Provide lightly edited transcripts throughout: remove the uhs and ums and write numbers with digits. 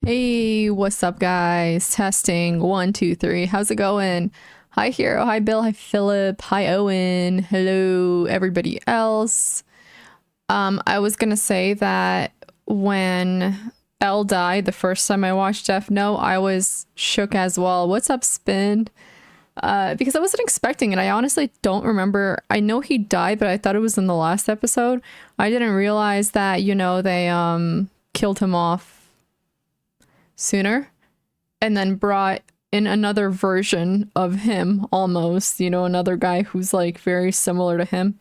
Hey, what's up, guys? Testing one, two, three. How's it going? Hi, Hero. Hi, Bill. Hi, Philip. Hi, Owen. Hello, everybody else. I was gonna say that when Elle died the first time I watched Death Note, I was shook as well. What's up, Spin? Because I wasn't expecting it. I honestly don't remember. I know he died, but I thought it was in the last episode. I didn't realize that, they killed him off sooner and then brought in another version of him almost, another guy who's like very similar to him.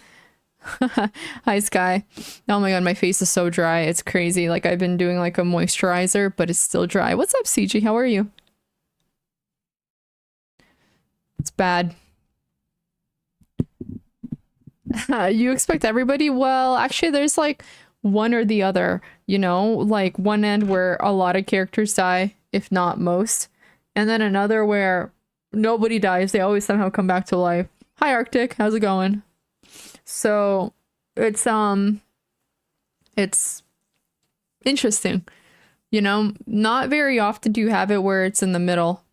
Hi, Sky. Oh my god, my face is so dry. It's crazy. Like I've been doing like a moisturizer, but it's still dry. What's up, CG? How are you? It's bad. You expect everybody? Well, actually, there's like one or the other, like one end where a lot of characters die, if not most, and then another where nobody dies. They always somehow come back to life. Hi, Arctic. How's it going? So it's interesting. Not very often do you have it where it's in the middle.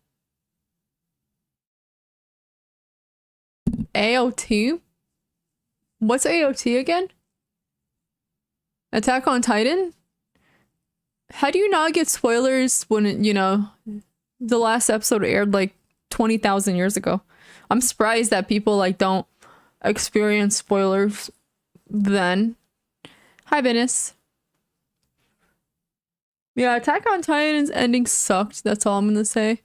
AOT? What's AOT again? Attack on Titan? How do you not get spoilers when, the last episode aired like 20,000 years ago? I'm surprised that people like don't experience spoilers then. Hi, Venice. Yeah, Attack on Titan's ending sucked. That's all I'm gonna say.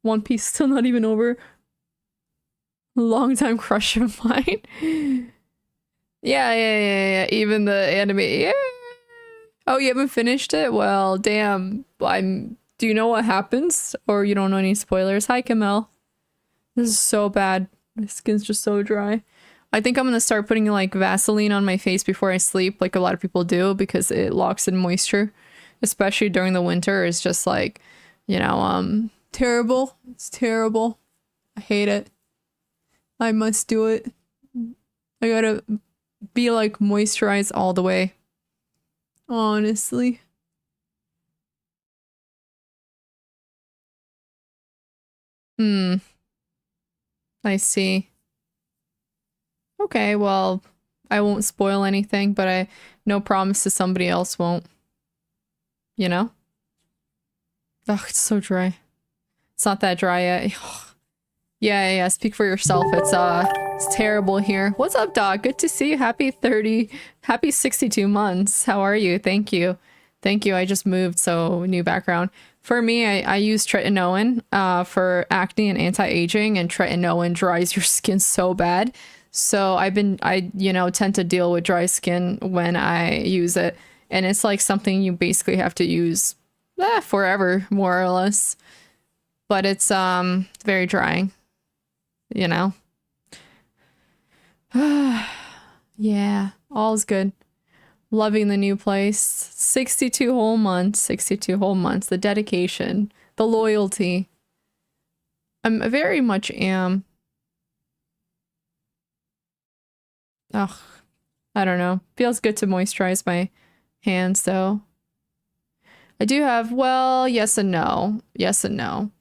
One Piece still not even over. Longtime crush of mine. Yeah. Even the anime. Yeah. Oh, you haven't finished it? Well, damn. Do you know what happens? Or you don't know any spoilers? Hi, Kamel. This is so bad. My skin's just so dry. I think I'm gonna start putting like Vaseline on my face before I sleep, like a lot of people do, because it locks in moisture, especially during the winter. It's just like, terrible. It's terrible. I hate it. I must do it. I gotta be like moisturized all the way. Honestly. I see. Okay, well, I won't spoil anything, but no promises somebody else won't. You know? Ugh, it's so dry. It's not that dry yet. Yeah, speak for yourself. It's terrible here. What's up, Doc? Good to see you. Happy 62 months. How are you? Thank you. Thank you. I just moved, so new background. For me, I use tretinoin for acne and anti-aging, and tretinoin dries your skin so bad. So I tend to deal with dry skin when I use it. And it's like something you basically have to use forever, more or less. But it's very drying. Yeah, all's good. Loving the new place. 62 whole months. 62 whole months. The dedication, the loyalty. I very much am. Ugh, I don't know. Feels good to moisturize my hands though. I do have, well, yes and no. Yes and no.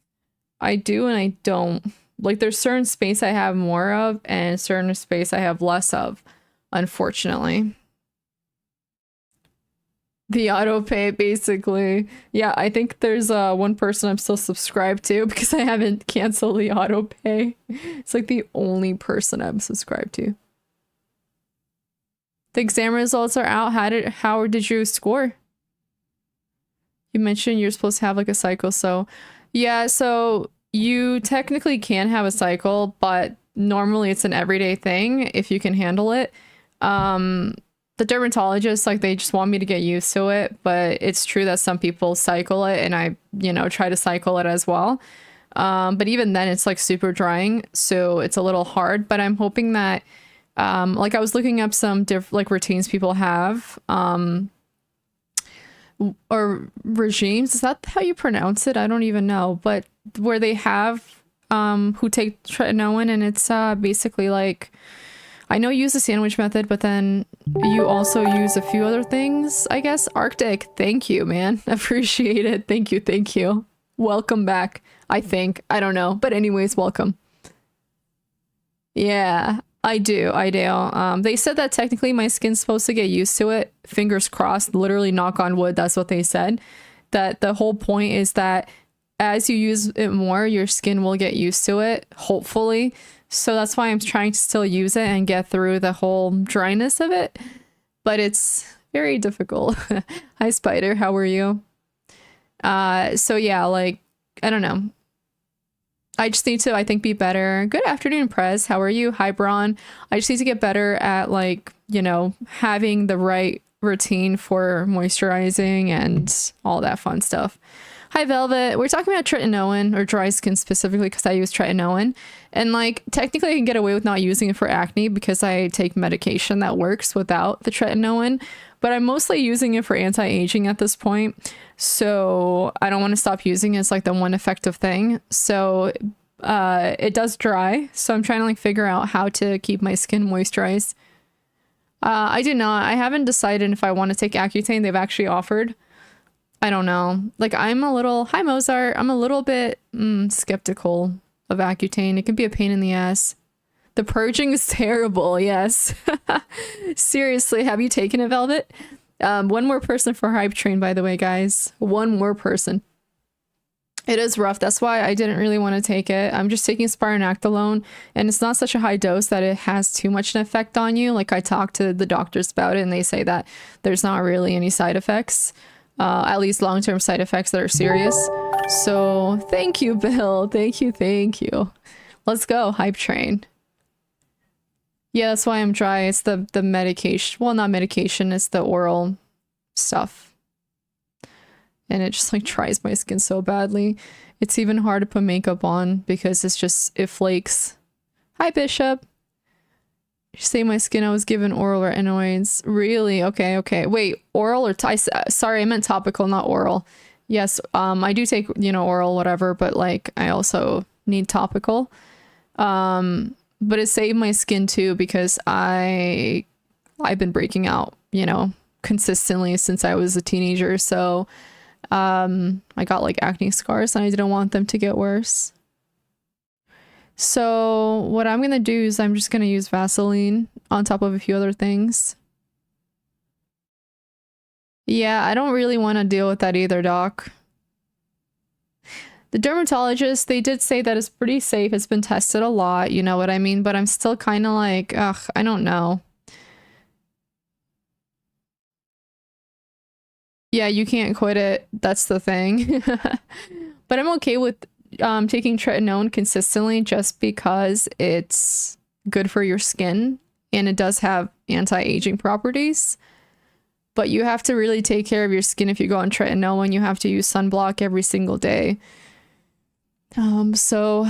I do and I don't. Like there's certain space I have more of and certain space I have less of, unfortunately. The auto pay, basically. Yeah, I think there's one person I'm still subscribed to because I haven't canceled the auto pay. It's like the only person I'm subscribed to. The exam results are out. How did you score? You mentioned you're supposed to have like a cycle, so yeah, so you technically can have a cycle, but normally it's an everyday thing if you can handle it. The dermatologist, like, they just want me to get used to it, but it's true that some people cycle it, and I, try to cycle it as well. But even then, it's like super drying, so it's a little hard. But I'm hoping that, like, I was looking up some like routines people have, or regimes. Is that how you pronounce it? I don't even know, but where they have who take tretinoin, and it's basically like I know you use the sandwich method, but then you also use a few other things, I guess. Arctic, thank you, man. Appreciate it. Thank you, thank you. Welcome back, I think. I don't know. But anyways, welcome. Yeah, I do. They said that technically my skin's supposed to get used to it. Fingers crossed, literally knock on wood, that's what they said. That the whole point is that as you use it more, your skin will get used to it, hopefully. So that's why I'm trying to still use it and get through the whole dryness of it. But it's very difficult. Hi, Spider. How are you? So yeah, like, I don't know. I just need to, I think, be better. Good afternoon, Prez. How are you? Hi, Braun. I just need to get better at, like, you know, having the right routine for moisturizing and all that fun stuff. Hi, Velvet. We're talking about tretinoin, or dry skin specifically, because I use tretinoin. And, like, technically I can get away with not using it for acne because I take medication that works without the tretinoin. But I'm mostly using it for anti-aging at this point. So I don't want to stop using it. It's like the one effective thing. So it does dry. So I'm trying to, like, figure out how to keep my skin moisturized. I haven't decided if I want to take Accutane. They've actually offered. I don't know. Like, hi Mozart. I'm a little bit skeptical of Accutane. It can be a pain in the ass. The purging is terrible. Yes. Seriously, have you taken it, Velvet? One more person for Hype Train, by the way, guys. One more person. It is rough. That's why I didn't really want to take it. I'm just taking spironolactone, and it's not such a high dose that it has too much an effect on you. Like, I talked to the doctors about it, and they say that there's not really any side effects. At least long-term side effects that are serious. So thank you, Bill. Thank you. Let's go, Hype Train. Yeah, that's why I'm dry. It's the medication. Well, not medication. It's the oral stuff. And it just, like, dries my skin so badly. It's even hard to put makeup on because it flakes. Hi, Bishop. You say my skin, I was given oral retinoids. Really? Okay. Wait, oral or sorry, I meant topical, not oral. Yes, I do take, you know, oral, whatever, but, like, I also need topical. But it saved my skin too because I've been breaking out, you know, consistently since I was a teenager. So I got, like, acne scars and I didn't want them to get worse. So what I'm going to do is I'm just going to use Vaseline on top of a few other things. Yeah, I don't really want to deal with that either, Doc. The dermatologist, they did say that it's pretty safe. It's been tested a lot, you know what I mean? But I'm still kind of like, ugh, I don't know. Yeah, you can't quit it. That's the thing. But I'm okay with taking tretinoin consistently just because it's good for your skin and it does have anti-aging properties. But you have to really take care of your skin if you go on tretinoin. You have to use sunblock every single day. So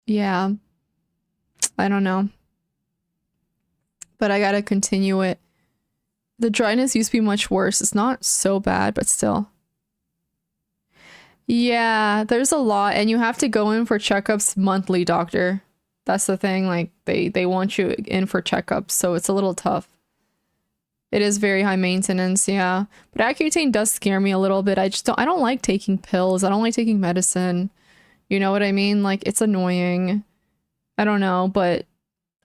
yeah, I don't know. But I gotta continue it. The dryness used to be much worse. It's not so bad, but still. Yeah, there's a lot, and you have to go in for checkups monthly, doctor. That's the thing, like, they want you in for checkups, so it's a little tough. It is very high maintenance, yeah. But Accutane does scare me a little bit. I don't like taking pills. I don't like taking medicine. You know what I mean? Like, it's annoying. I don't know, but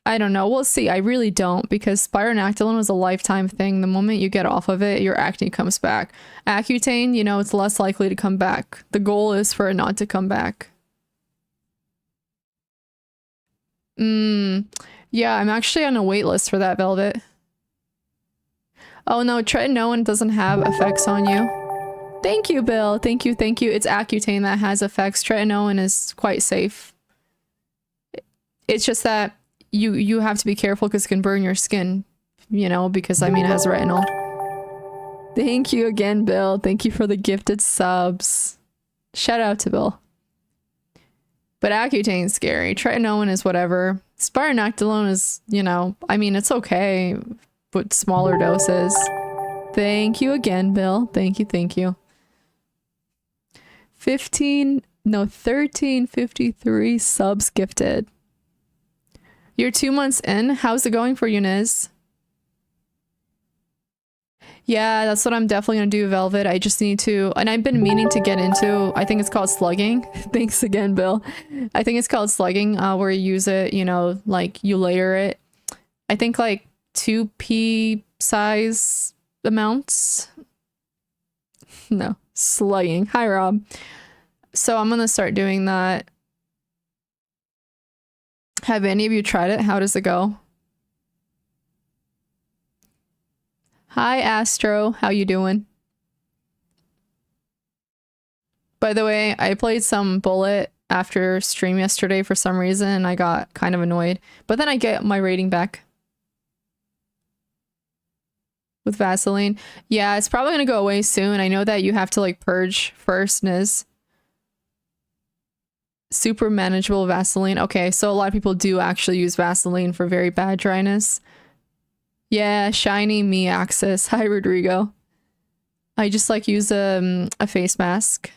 I don't know. We'll see. I really don't, because spironolactone was a lifetime thing. The moment you get off of it, your acne comes back. Accutane, you know, it's less likely to come back. The goal is for it not to come back. Yeah, I'm actually on a wait list for that, Velvet. Oh no, tretinoin doesn't have effects on you. Thank you, Bill. Thank you. It's Accutane that has effects. Tretinoin is quite safe. It's just that you have to be careful because it can burn your skin, you know, because, I mean, it has retinol. Thank you again, Bill. Thank you for the gifted subs. Shout out to Bill. But Accutane's scary. Tretinoin is whatever. Spironolactone is, you know, I mean, it's okay, but smaller doses. Thank you again, Bill. Thank you. 1353 subs gifted. You're 2 months in? How's it going for you, Niz? Yeah, that's what I'm definitely gonna do, Velvet. I just need to, and I've been meaning to get into, I think it's called slugging. Thanks again, Bill. I think it's called slugging, where you use it, you know, like you layer it. I think like 2p size amounts. No, slugging. Hi, Rob. So I'm gonna start doing that. Have any of you tried it? How does it go? Hi, Astro. How you doing? By the way, I played some Bullet after stream yesterday for some reason, and I got kind of annoyed. But then I get my rating back. With Vaseline. Yeah, it's probably gonna go away soon. I know that you have to like purge first, Niz. Super manageable Vaseline. Okay, so a lot of people do actually use Vaseline for very bad dryness. Yeah, shiny me axis. Hi, Rodrigo. I just like use a face mask.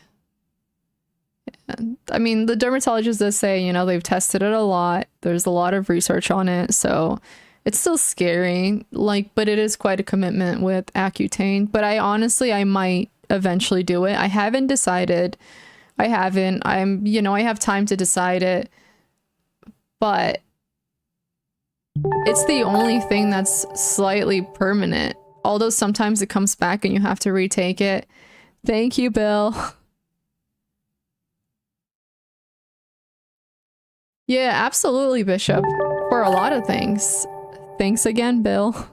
And, I mean, the dermatologist does say, you know, they've tested it a lot. There's a lot of research on it, so it's still scary. Like, but it is quite a commitment with Accutane. But I honestly, I might eventually do it. I haven't decided. I haven't. You know, I have time to decide it. But it's the only thing that's slightly permanent. Although sometimes it comes back and you have to retake it. Thank you, Bill. Yeah, absolutely, Bishop. For a lot of things. Thanks again, Bill.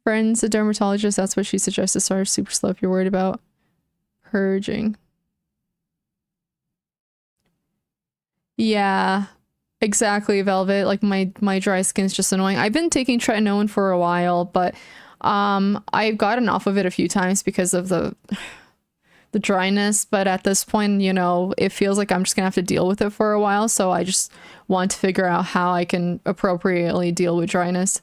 Friends, a dermatologist, that's what she suggests to start super slow if you're worried about purging. Yeah, exactly, Velvet. Like my dry skin's just annoying. I've been taking tretinoin for a while, but I've gotten off of it a few times because of the dryness, but at this point, you know, it feels like I'm just gonna have to deal with it for a while, so I just want to figure out how I can appropriately deal with dryness.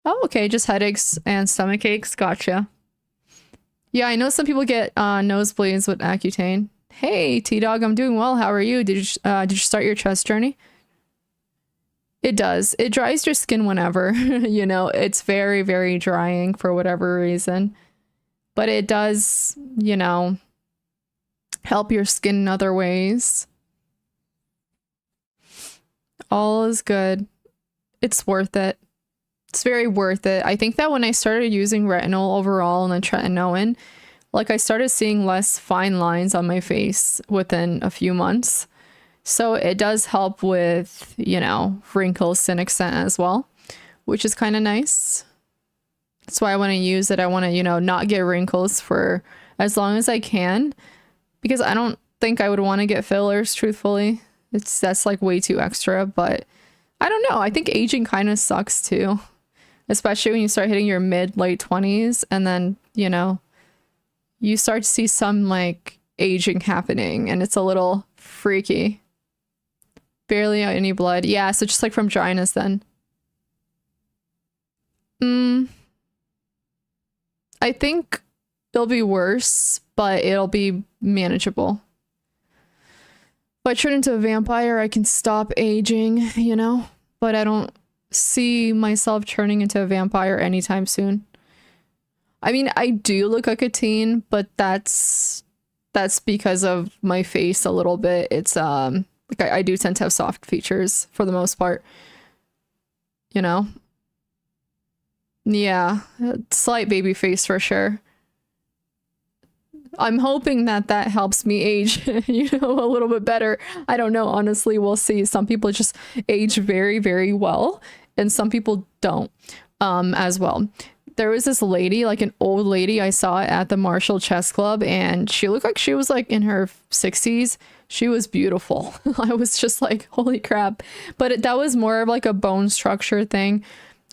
Oh, okay, just headaches and stomach aches. Gotcha. Yeah, I know some people get nosebleeds with Accutane. Hey, T-Dog, I'm doing well. How are you? Did you start your chest journey? It does. It dries your skin whenever. You know, it's very, very drying for whatever reason. But it does, you know, help your skin in other ways. All is good. It's worth it. It's very worth it. I think that when I started using retinol overall and then tretinoin, like I started seeing less fine lines on my face within a few months. So it does help with, you know, wrinkles to an extent as well, which is kind of nice. That's why I want to use it. I want to, you know, not get wrinkles for as long as I can, because I don't think I would want to get fillers, truthfully. That's like way too extra, but I don't know. I think aging kind of sucks too, especially when you start hitting your late 20s and then, you know, you start to see some like aging happening and it's a little freaky. Barely any blood. Yeah, so just like from dryness then. I think it'll be worse, but it'll be manageable. If I turn into a vampire, I can stop aging, you know? But I don't see myself turning into a vampire anytime soon. I mean, I do look like a teen, but that's because of my face a little bit. It's like I do tend to have soft features for the most part. You know? Yeah, slight baby face for sure. I'm hoping that that helps me age, you know, a little bit better. I don't know, honestly, we'll see. Some people just age very, very well, and some people don't as well. There was this lady, like an old lady I saw at the Marshall Chess Club, and she looked like she was like in her 60s. She was beautiful. I was just like, holy crap. But that was more of like a bone structure thing.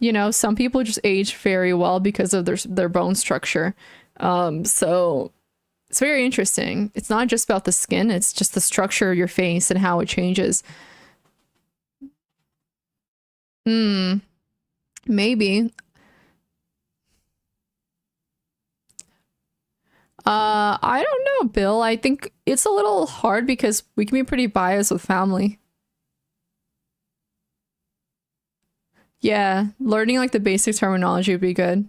You know, some people just age very well because of their bone structure. So it's very interesting. It's not just about the skin, it's just the structure of your face and how it changes. Maybe. I don't know, Bill. I think it's a little hard because we can be pretty biased with family. Yeah, learning like the basic terminology would be good.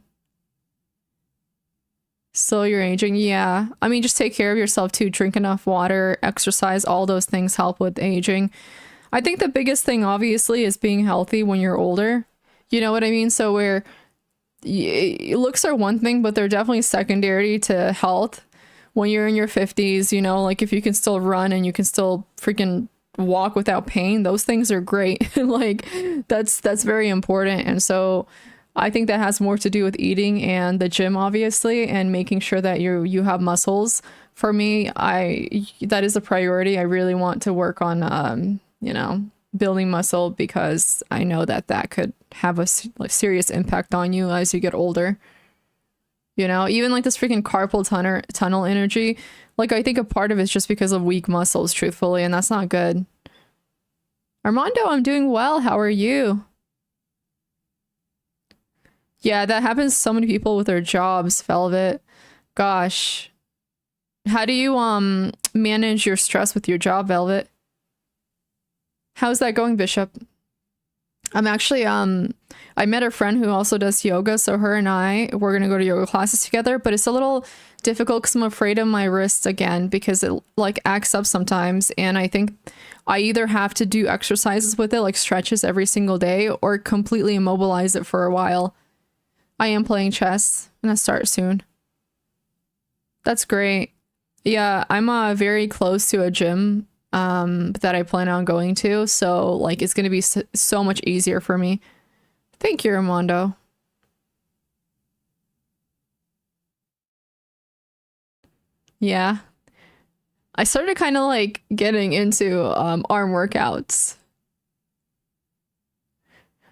Slow your aging. Yeah. I mean, just take care of yourself too. Drink enough water, exercise, all those things help with aging. I think the biggest thing, obviously, is being healthy when you're older. You know what I mean? So, where looks are one thing, but they're definitely secondary to health. When you're in your 50s, you know, like if you can still run and you can still freaking walk without pain, those things are great. Like that's very important. And so I think that has more to do with eating and the gym, obviously, and making sure that you have muscles. For me, I that is a priority. I really want to work on building muscle because I know that that could have a like, serious impact on you as you get older. You know, even like this freaking carpal tunnel energy. Like I think a part of it's just because of weak muscles, truthfully, and that's not good. Armando, I'm doing well. How are you? Yeah, that happens to so many people with their jobs, Velvet. Gosh. How do you manage your stress with your job, Velvet? How's that going, Bishop? I'm actually I met a friend who also does yoga, so her and we're gonna go to yoga classes together, but it's a little difficult because I'm afraid of my wrists again because it like acts up sometimes, and I think I either have to do exercises with it, like stretches every single day, or completely immobilize it for a while. I am playing chess. I'm gonna start soon. That's great. Yeah, I'm very close to a gym that I plan on going to, so like it's gonna be so much easier for me. Thank you, Armando. Yeah. I started kind of like getting into arm workouts.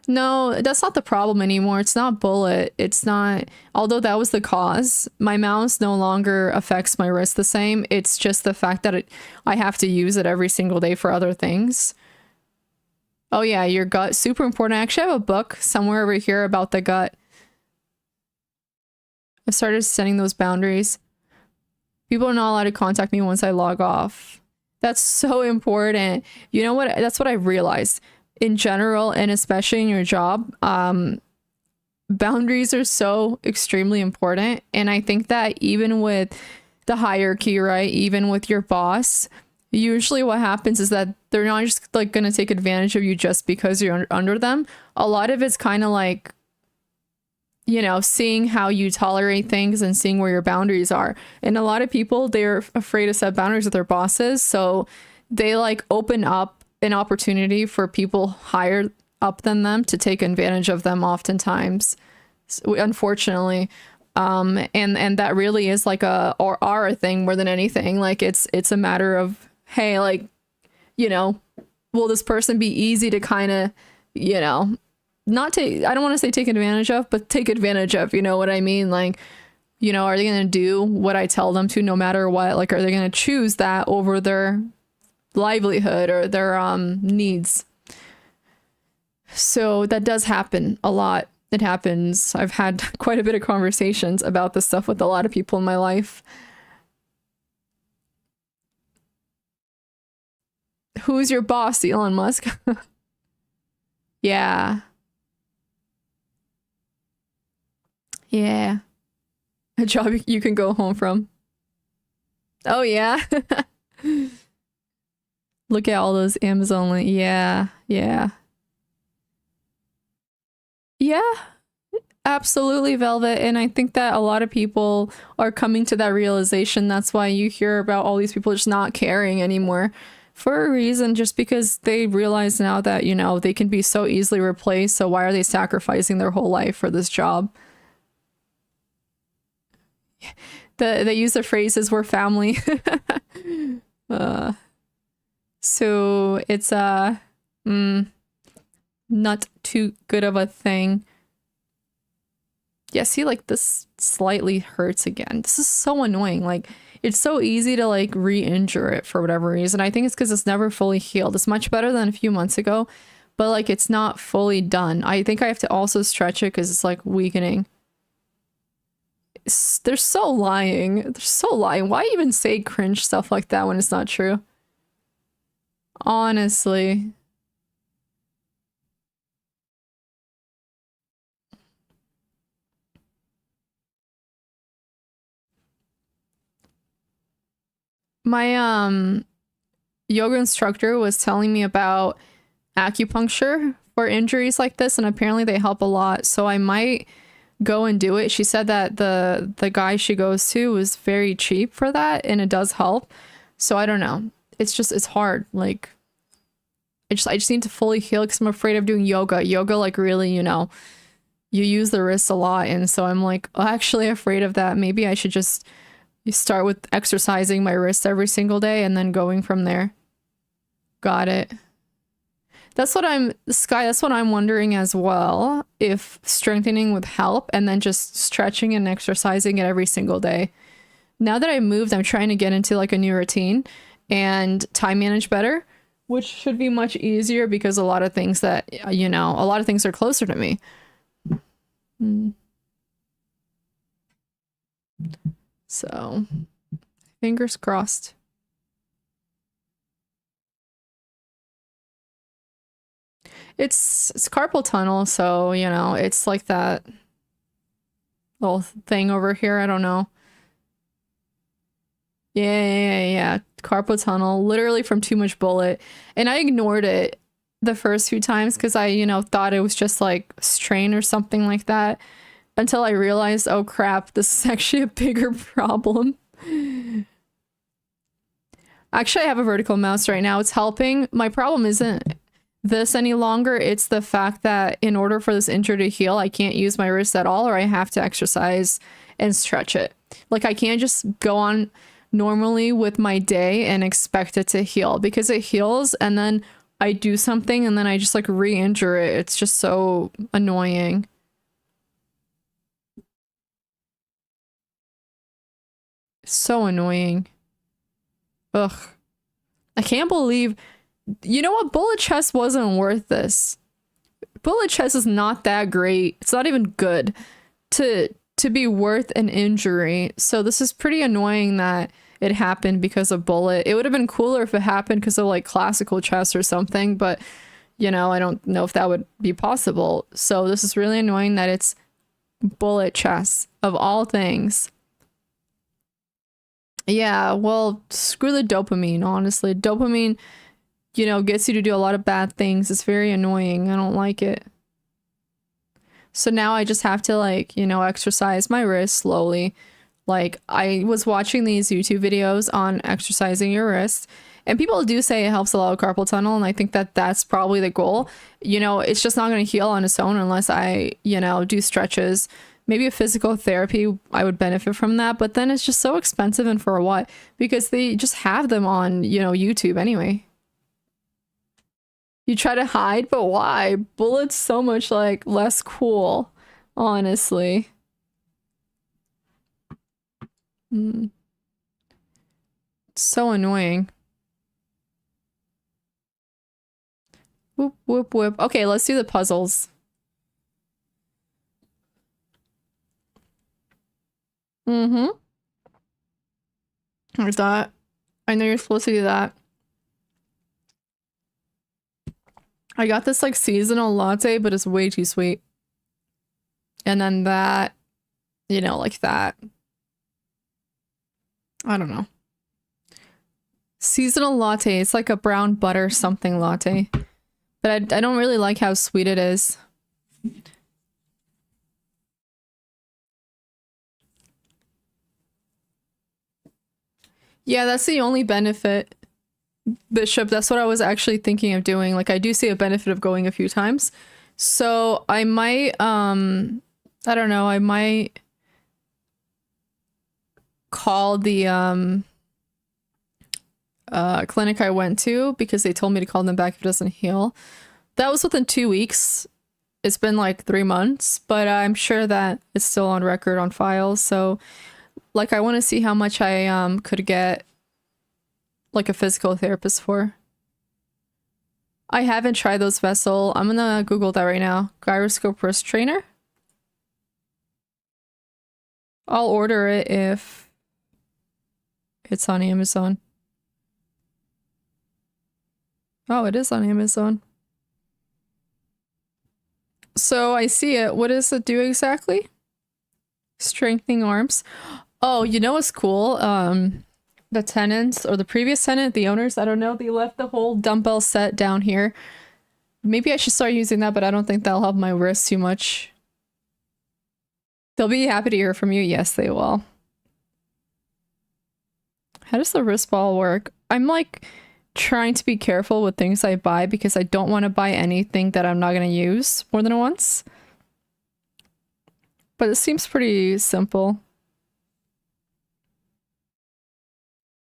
No, that's not the problem anymore. It's not bullet. It's not, although that was the cause. My mouse no longer affects my wrist the same. It's just the fact that I have to use it every single day for other things. Oh yeah, your gut, super important. I actually have a book somewhere over here about the gut. I started setting those boundaries. People are not allowed to contact me once I log off. That's so important. You know what? That's what I realized in general, and especially in your job. Boundaries are so extremely important. And I think that even with the hierarchy, right? Even with your boss, usually what happens is that they're not just like going to take advantage of you just because you're under them. A lot of it's kind of like, you know, seeing how you tolerate things and seeing where your boundaries are. And a lot of people, they're afraid to set boundaries with their bosses. So they like open up an opportunity for people higher up than them to take advantage of them oftentimes, unfortunately. And that really is like or are a thing more than anything. Like it's a matter of, hey, like, you know, will this person be easy to kind of, you know, not take, I don't want to say take advantage of, but take advantage of, you know what I mean? Like, you know, are they going to do what I tell them to no matter what? Like, are they going to choose that over their livelihood or their needs? So that does happen a lot. It happens. I've had quite a bit of conversations about this stuff with a lot of people in my life. Who's your boss, Elon Musk? Yeah. Yeah. A job you can go home from. Oh, yeah. Look at all those Amazon yeah, yeah. Yeah, absolutely, Velvet. And I think that a lot of people are coming to that realization. That's why you hear about all these people just not caring anymore for a reason, just because they realize now that, you know, they can be so easily replaced. So why are they sacrificing their whole life for this job? They use the phrases "we're family." uh, so it's not too good of a thing. Yeah, see, like this slightly hurts again. This is so annoying. Like it's so easy to like re-injure it for whatever reason. I think it's because it's never fully healed. It's much better than a few months ago, but like it's not fully done. I think I have to also stretch it because it's like weakening. They're so lying. They're so lying. Why even say cringe stuff like that when it's not true? Honestly. My yoga instructor was telling me about acupuncture for injuries like this, and apparently they help a lot. So I might go and do it. She said that the guy she goes to was very cheap for that, and it does help. So I don't know. It's hard. Like I just need to fully heal because I'm afraid of doing yoga. Yoga, like, really, you use the wrists a lot, and so I'm like actually afraid of that. Maybe I should just start with exercising my wrists every single day and then going from there. Got it. That's what I'm wondering as well, if strengthening would help and then just stretching and exercising it every single day. Now that I moved, I'm trying to get into like a new routine and time manage better, which should be much easier because a lot of things are closer to me. So, fingers crossed. It's carpal tunnel, so, it's like that little thing over here. I don't know. Yeah. Carpal tunnel, literally from too much bullet. And I ignored it the first few times because I, thought it was just like strain or something like that until I realized, oh crap, this is actually a bigger problem. Actually, I have a vertical mouse right now. It's helping. My problem isn't this any longer. It's the fact that in order for this injury to heal, I can't use my wrist at all, or I have to exercise and stretch it. Like, I can't just go on normally with my day and expect it to heal, because it heals and then I do something and then I just like re-injure it. It's just so annoying. So annoying. Ugh. I can't believe... You know what? Bullet chest wasn't worth this. Bullet chest is not that great. It's not even good to be worth an injury. So this is pretty annoying that it happened because of bullet. It would have been cooler if it happened because of like classical chess or something, but I don't know if that would be possible. So this is really annoying that it's bullet chess of all things. Yeah, well, screw the dopamine, honestly. Dopamine, gets you to do a lot of bad things. It's very annoying. I don't like it. So now I just have to like, exercise my wrist slowly. Like, I was watching these YouTube videos on exercising your wrist, and people do say it helps a lot with carpal tunnel, and I think that that's probably the goal. It's just not going to heal on its own unless I, do stretches. Maybe a physical therapy, I would benefit from that, but then it's just so expensive, and for what? Because they just have them on, YouTube anyway. You try to hide, but why? Bullet's so much like less cool, honestly. So annoying. Whoop, whoop, whoop. Okay, let's do the puzzles. Like that. I know you're supposed to do that. I got this like seasonal latte, but it's way too sweet. And then that, like that. I don't know. Seasonal latte. It's like a brown butter something latte. But I don't really like how sweet it is. Yeah, that's the only benefit. Bishop, that's what I was actually thinking of doing. Like, I do see a benefit of going a few times. So I might, I don't know, I might call the clinic I went to, because they told me to call them back if it doesn't heal. That was within 2 weeks. It's been like 3 months, but I'm sure that it's still on record on files. So like, I want to see how much I could get like a physical therapist for. I haven't tried those vessel. I'm gonna Google that right now. Gyroscope wrist trainer. I'll order it if it's on Amazon. Oh, it is on Amazon. So I see it. What does it do exactly? Strengthening arms. Oh, what's cool? the tenants or the previous tenant, the owners, I don't know, they left the whole dumbbell set down here. Maybe I should start using that, but I don't think that'll help my wrist too much. They'll be happy to hear from you. Yes, they will. How does the wrist ball work? I'm like trying to be careful with things I buy because I don't want to buy anything that I'm not going to use more than once. But it seems pretty simple.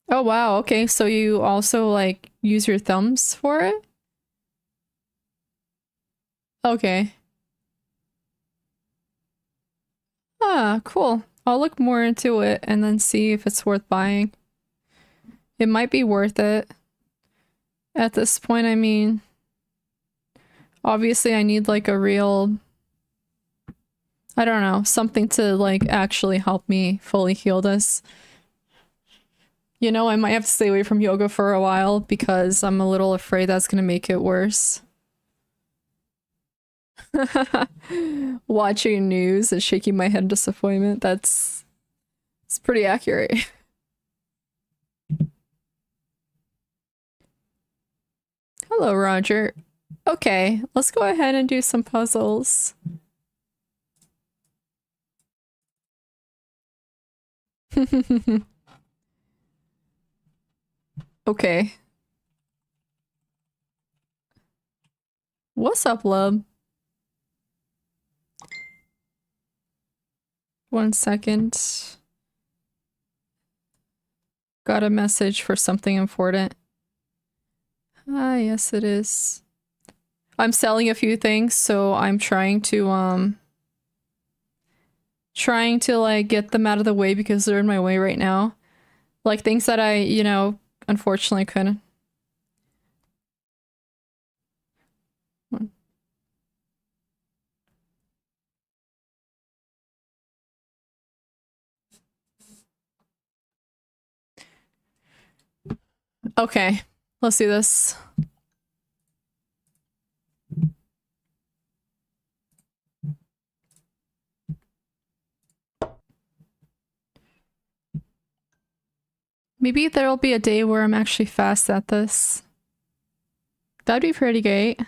Oh wow, okay, so you also like use your thumbs for it? Okay. Ah, cool. I'll look more into it and then see if it's worth buying. It might be worth it. At this point, I mean, obviously I need like a real, I don't know, something to like actually help me fully heal this. You know, I might have to stay away from yoga for a while because I'm a little afraid that's gonna make it worse. Watching news and shaking my head in disappointment, it's pretty accurate. Hello, Roger. Okay, let's go ahead and do some puzzles. Okay. What's up, love? 1 second. Got a message for something important. Ah, yes, it is. I'm selling a few things, so I'm trying to like get them out of the way because they're in my way right now. Like things that I, you know, unfortunately couldn't. Okay, let's do this. Maybe there'll be a day where I'm actually fast at this. That'd be pretty great.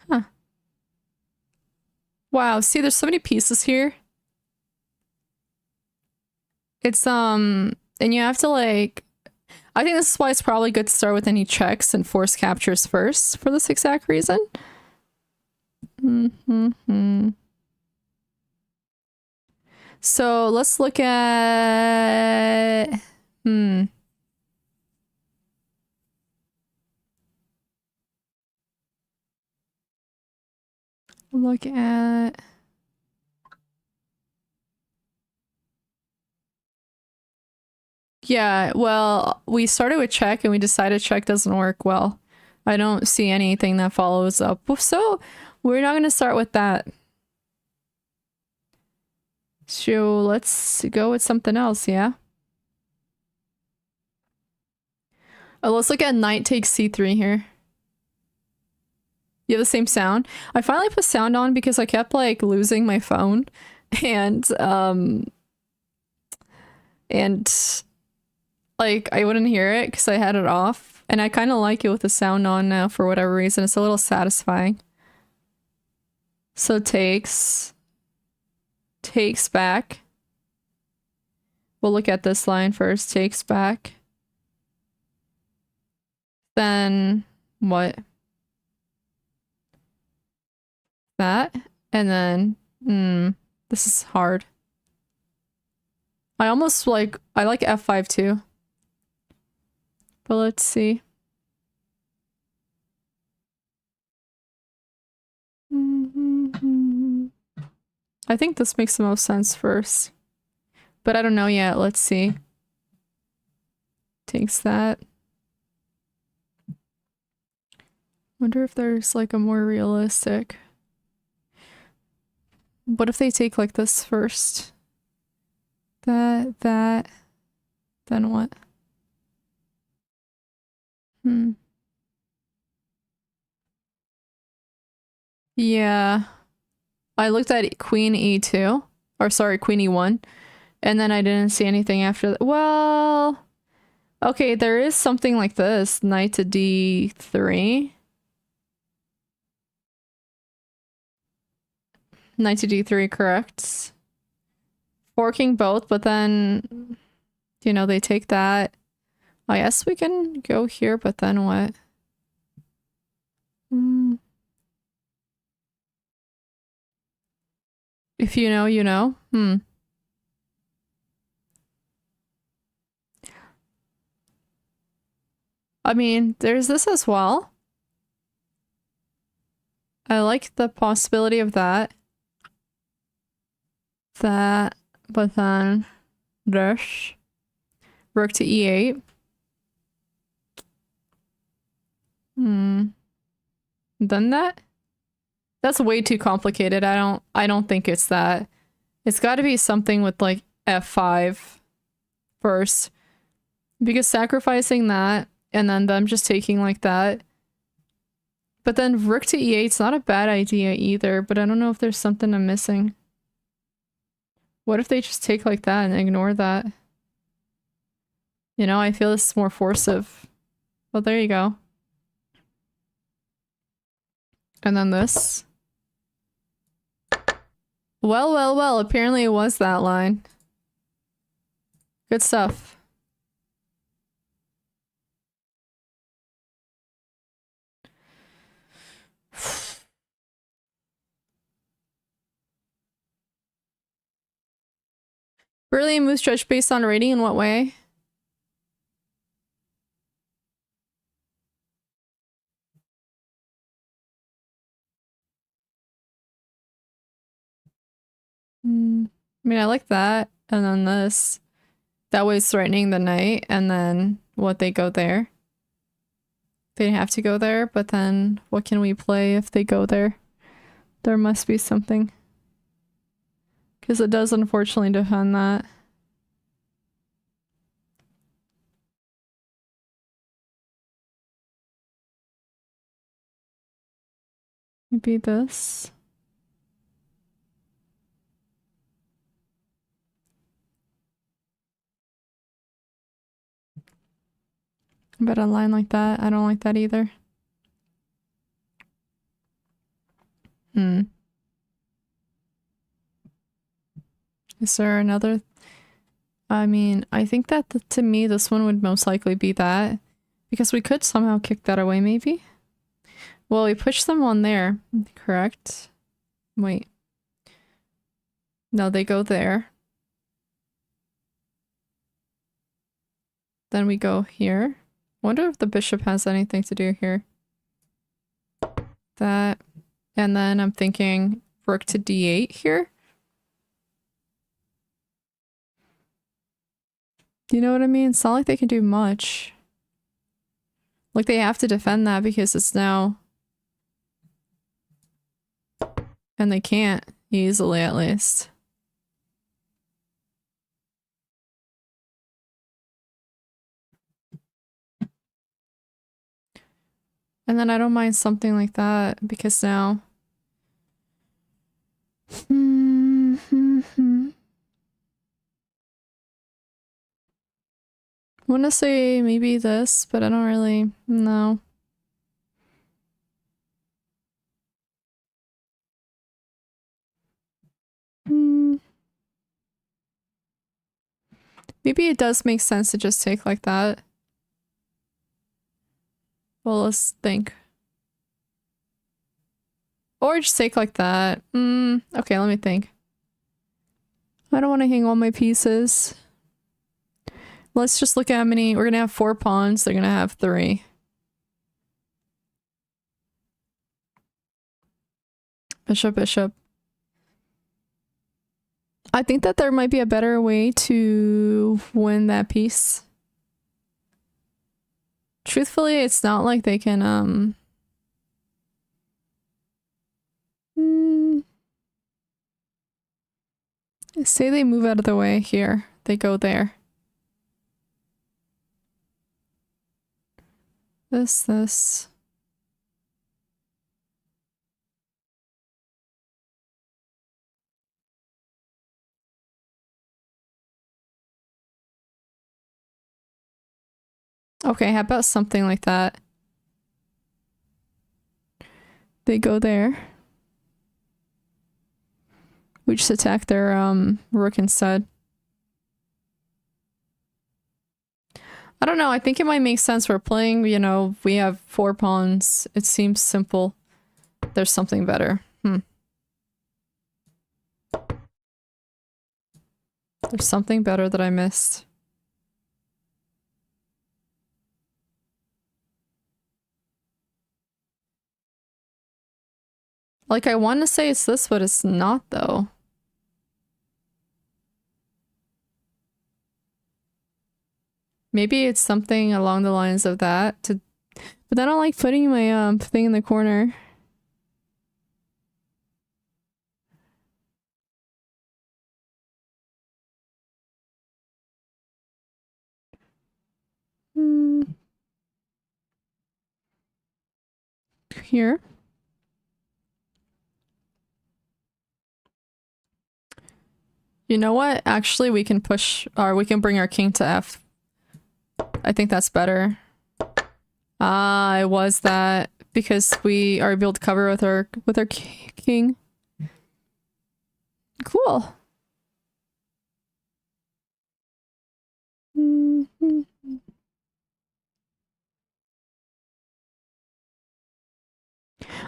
Huh. Wow, see, there's so many pieces here. It's, and you have to like, I think this is why it's probably good to start with any checks and force captures first for this exact reason. So let's look at, look at, yeah, well, we started with check and we decided check doesn't work well. I don't see anything that follows up. So we're not going to start with that. So let's go with something else, yeah? Oh, let's look at knight takes c3 here. You have the same sound? I finally put sound on because I kept like losing my phone and like I wouldn't hear it because I had it off, and I kind of like it with the sound on now for whatever reason. It's a little satisfying. So takes back. We'll look at this line first. Takes back. Then what? That, and then this is hard. I almost like f5 too. But let's see. I think this makes the most sense first. But I don't know yet. Let's see. Takes that. Wonder if there's like a more realistic. What if they take like this first? That, then what? Yeah. I looked at queen e2, or sorry, queen e1, And then I didn't see anything after that. Well, okay, there is something like this. Knight to d3. Knight to d3, correct. Forking both, but then, you know, they take that. I guess we can go here, but then what? If you know, you know. I mean, there's this as well. I like the possibility of that. That, but then this. Rook to e8. Then that? That's way too complicated. I don't think it's that. It's got to be something with like f5 first. Because sacrificing that and then them just taking like that. But then rook to e8 is not a bad idea either, but I don't know if there's something I'm missing. What if they just take like that and ignore that? You know, I feel this is more forcive. Well, there you go. And then this. Well, well, well, apparently it was that line. Good stuff. Brilliant moves judged based on rating in what way? I mean, I like that. And then this. That way it's threatening the knight, and then what, they go there? They have to go there, but then what can we play if they go there? There must be something. Because it does unfortunately defend that. Maybe this. But a line like that, I don't like that either. Is there another? I mean, I think that to me, this one would most likely be that. Because we could somehow kick that away, maybe? Well, we push them on there, correct? Wait. No, they go there. Then we go here. Wonder if the bishop has anything to do here. That. And then I'm thinking rook to d8 here. You know what I mean? It's not like they can do much. Like, they have to defend that because it's now... And they can't, easily at least. And then I don't mind something like that because now... I want to say maybe this, but I don't really know. Maybe it does make sense to just take like that. Well, let's think. Or just take like that. Okay, let me think. I don't want to hang all my pieces. Let's just look at how many. We're gonna have 4 pawns. They're gonna have 3. Bishop, bishop. I think that there might be a better way to win that piece. Truthfully, it's not like they can, say they move out of the way here. They go there. This. Okay, how about something like that? They go there. We just attack their rook instead. I don't know, I think it might make sense. We're playing, you know, we have 4 pawns. It seems simple. There's something better. There's something better that I missed. Like, I want to say it's this, but it's not, though. Maybe it's something along the lines of that. But I don't like putting my thing in the corner. Here. You know what? Actually, we can push, or we can bring our king to F. I think that's better. Ah, it was that because we are able to cover with our king. Cool.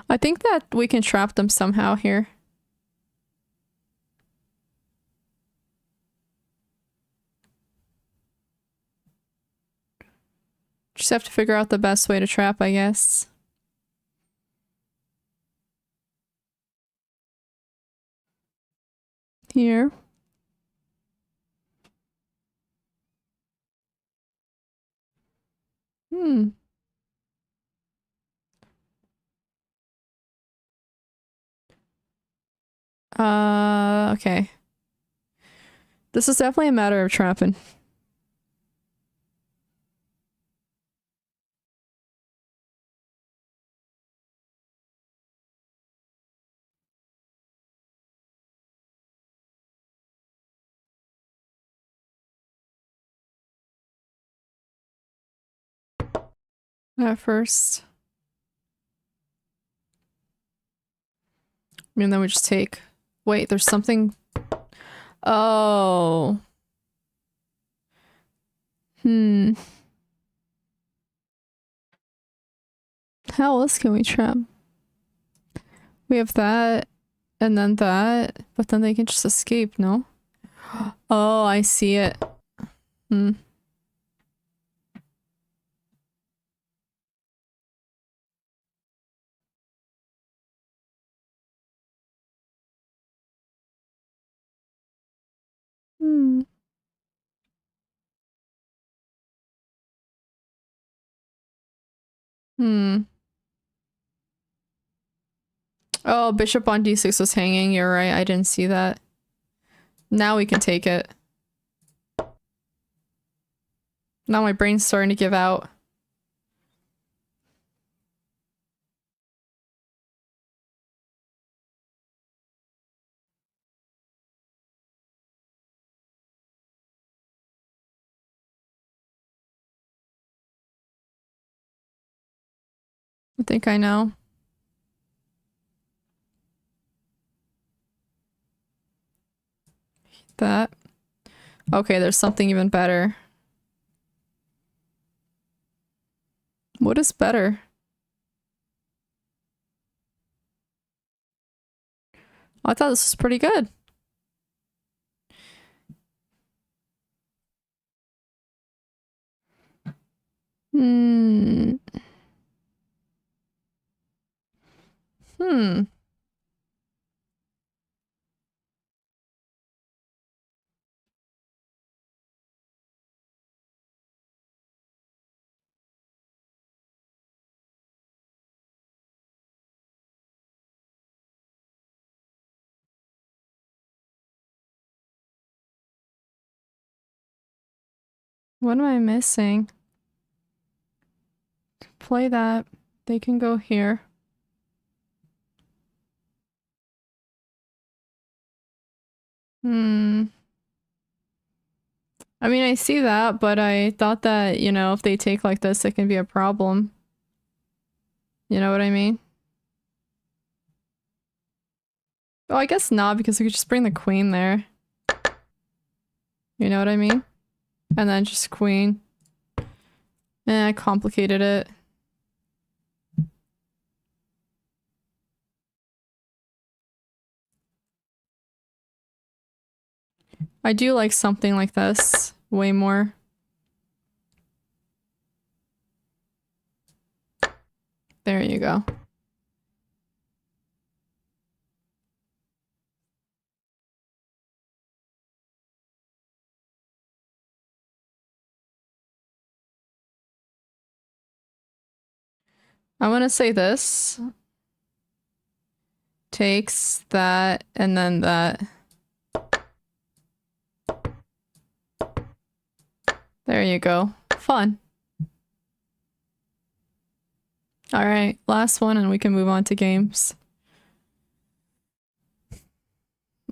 I think that we can trap them somehow here. Just have to figure out the best way to trap, I guess. Here. Okay. This is definitely a matter of trapping. At first. And then we just take... Wait, there's something... Oh. How else can we trap? We have that, and then that, but then they can just escape, no? Oh, I see it. Oh, bishop on d6 was hanging. You're right. I didn't see that. Now we can take it. Now my brain's starting to give out. I think I know. That. Okay, there's something even better. What is better? Oh, I thought this was pretty good. What am I missing? Play that. They can go here. I mean, I see that, but I thought that, you know, if they take like this, it can be a problem. You know what I mean? Oh, I guess not, because we could just bring the queen there. You know what I mean? And then just queen. I complicated it. I do like something like this way more. There you go. I want to say this. Takes that and then that. There you go. Fun. All right, last one and we can move on to games.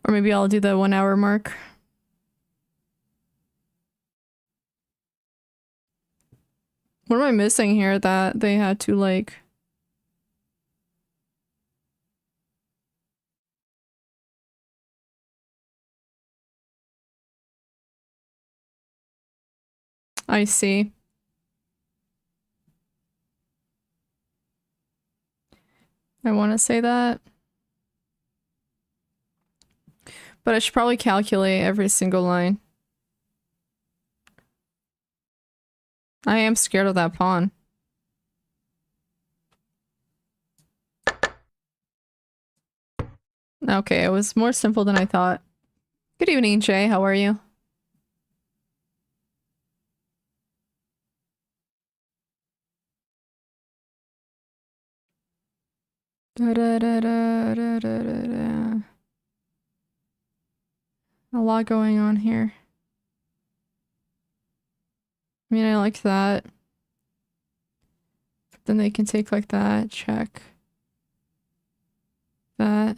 Or maybe I'll do the 1 hour mark. What am I missing here that they had to like... I see. I want to say that. But I should probably calculate every single line. I am scared of that pawn. Okay, it was more simple than I thought. Good evening, Jay. How are you? Da, da, da, da, da, da, da, da. A lot going on here. I mean, I like that. But then they can take like that. Check. That.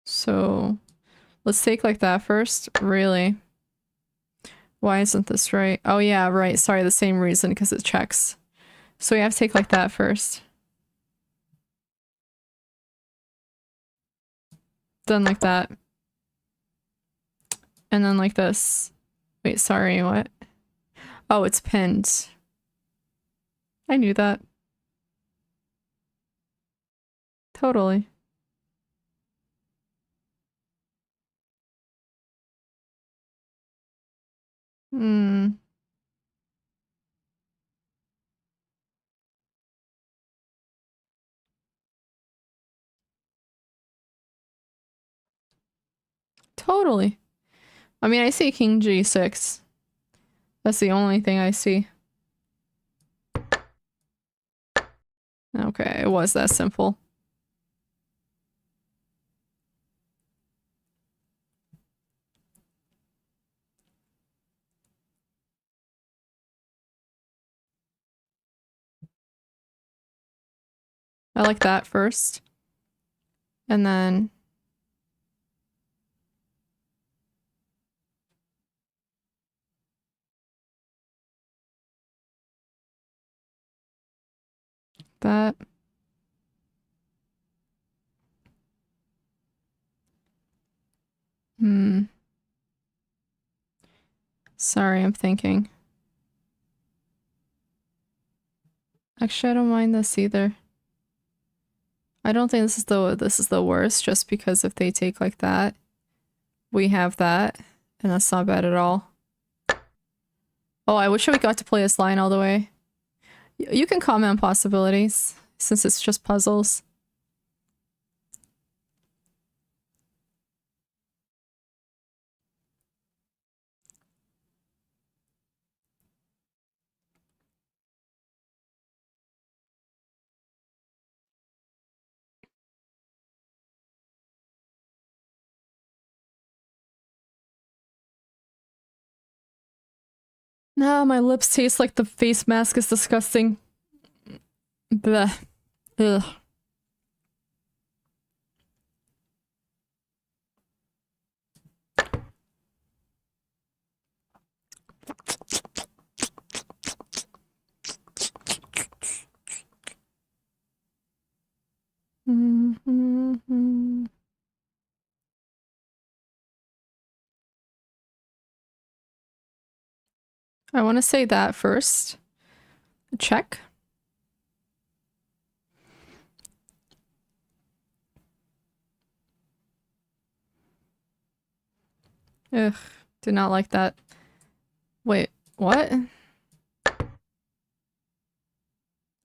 So, let's take like that first. Really? Why isn't this right? Oh yeah, right. Sorry, the same reason, because it checks. So we have to take like that first. Then like that. And then like this. Wait, sorry, what? Oh, it's pinned. I knew that. Totally. Hmm. Totally. I mean, I see King G6. That's the only thing I see. Okay, it was that simple. I like that first. And then... that. Hmm. Sorry, I'm thinking. Actually, I don't mind this either. I don't think this is the worst, just because if they take like that, we have that, and that's not bad at all. Oh, I wish we got to play this line all the way. You can comment on possibilities, since it's just puzzles. Nah, my lips taste like the face mask is disgusting. Bleh. Ugh. I want to say that first. Check. Ugh, did not like that. Wait, what?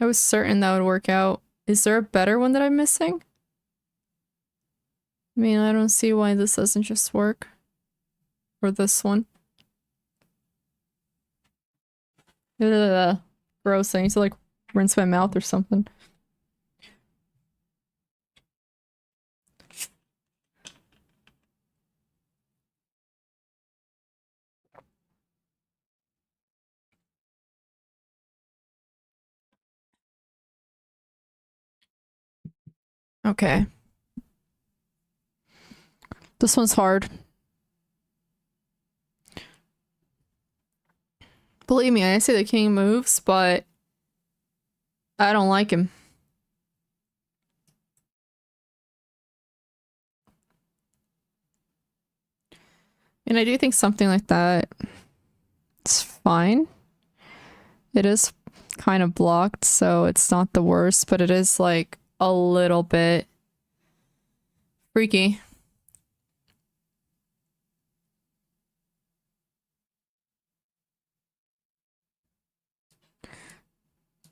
I was certain that would work out. Is there a better one that I'm missing? I mean, I don't see why this doesn't just work. Or this one. Ugh, gross. I need to like rinse my mouth or something. Okay. This one's hard. Believe me, I say the king moves, but I don't like him. And I do think something like that is fine. It is kind of blocked, so it's not the worst, but it is like a little bit freaky.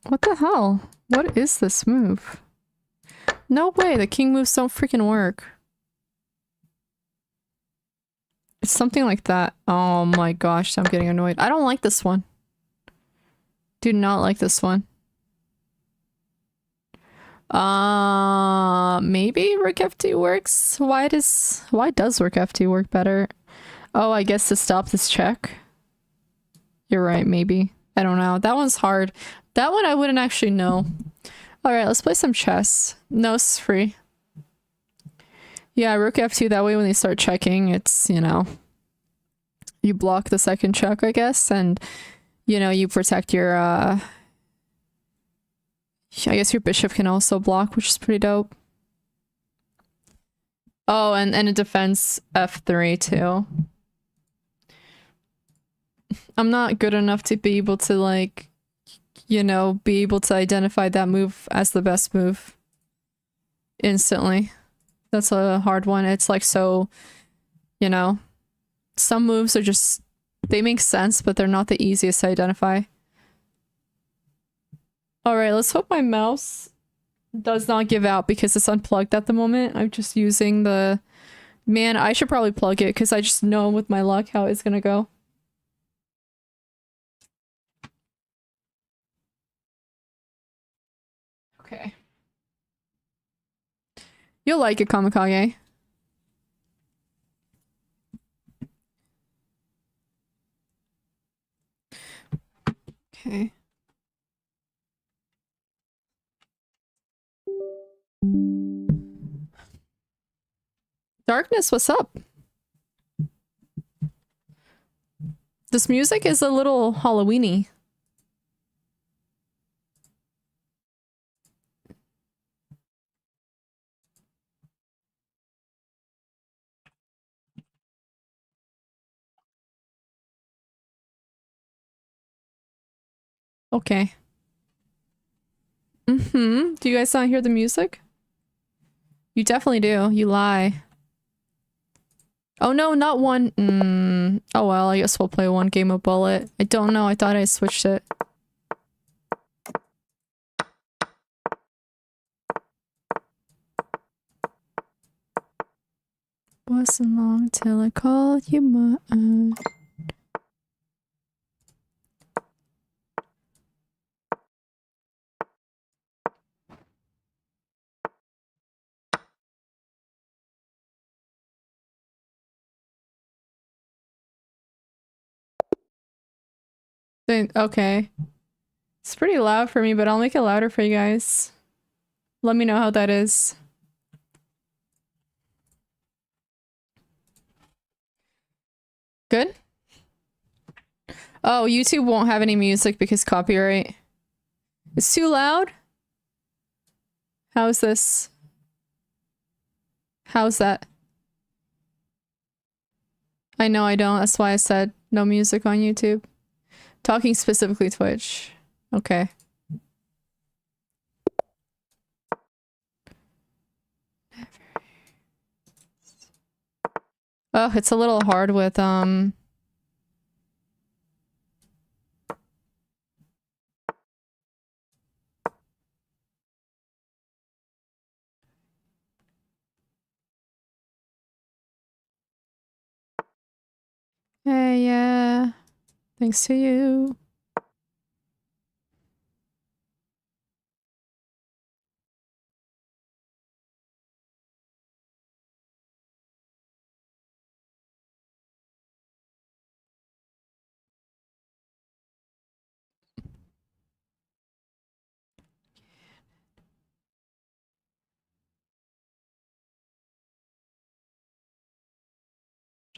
What the hell? What is this move? No way, the king moves don't freaking work. It's something like that. Oh my gosh, I'm getting annoyed. I don't like this one. Do not like this one. Maybe Rook F2 works? Why does Rook F2 work better? Oh, I guess to stop this check. You're right, maybe. I don't know. That one's hard. That one I wouldn't actually know. Alright, let's play some chess. No, it's free. Yeah, Rook F2, that way when they start checking, it's, you know, you block the second check, I guess, and, you know, you protect your, I guess your bishop can also block, which is pretty dope. Oh, and it defends F3 too. I'm not good enough to be able to, like, you know, be able to identify that move as the best move instantly. That's a hard one. It's like so, you know, some moves are just, they make sense, but they're not the easiest to identify. Alright, let's hope my mouse does not give out because it's unplugged at the moment. I'm just using the... Man, I should probably plug it because I just know with my luck how it's gonna go. Okay. You'll like it, Kamikage. Okay. Darkness, what's up? This music is a little Halloween-y. Okay. Mm-hmm. Do you guys not hear the music? You definitely do. You lie. Oh no, not one. Oh well, I guess we'll play one game of Bullet. I don't know. I thought I switched it. Wasn't long till I called you mine. Okay. It's pretty loud for me, but I'll make it louder for you guys. Let me know how that is. Good? Oh, YouTube won't have any music because copyright. It's too loud? How's this? How's that? I know I don't. That's why I said no music on YouTube. Talking specifically Twitch. Okay. Oh, it's a little hard with Hey, yeah. Thanks to you.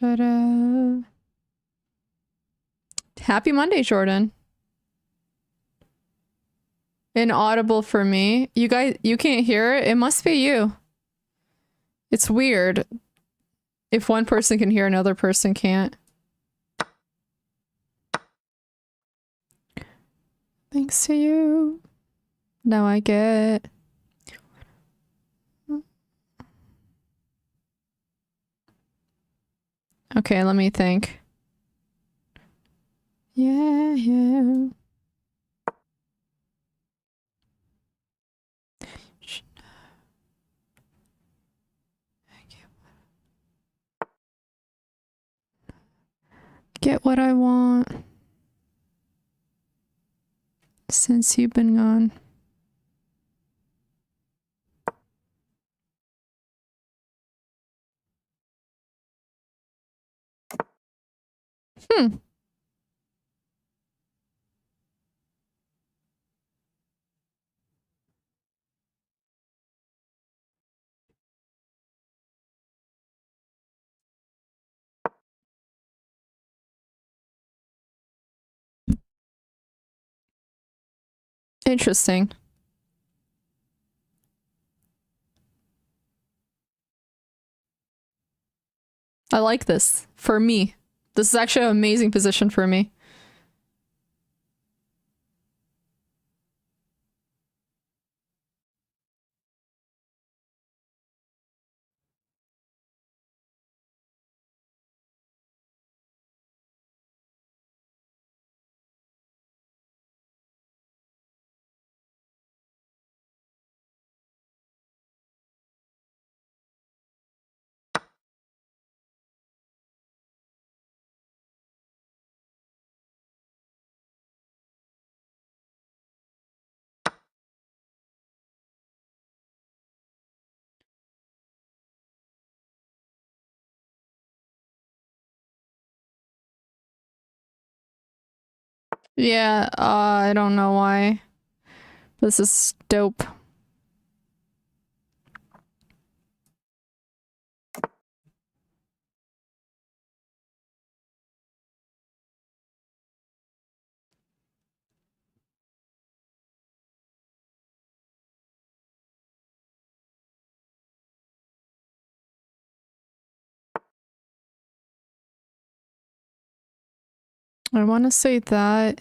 Ta-da. Happy Monday, Jordan. Inaudible for me. You guys, you can't hear it? It must be you. It's weird. If one person can hear, another person can't. Thanks to you. Now I get... Okay, let me think. Yeah, yeah. Get what I want. Since you've been gone. Hmm. Interesting. I like this. For me. This is actually an amazing position for me. Yeah, I don't know why. This is dope. I want to say that.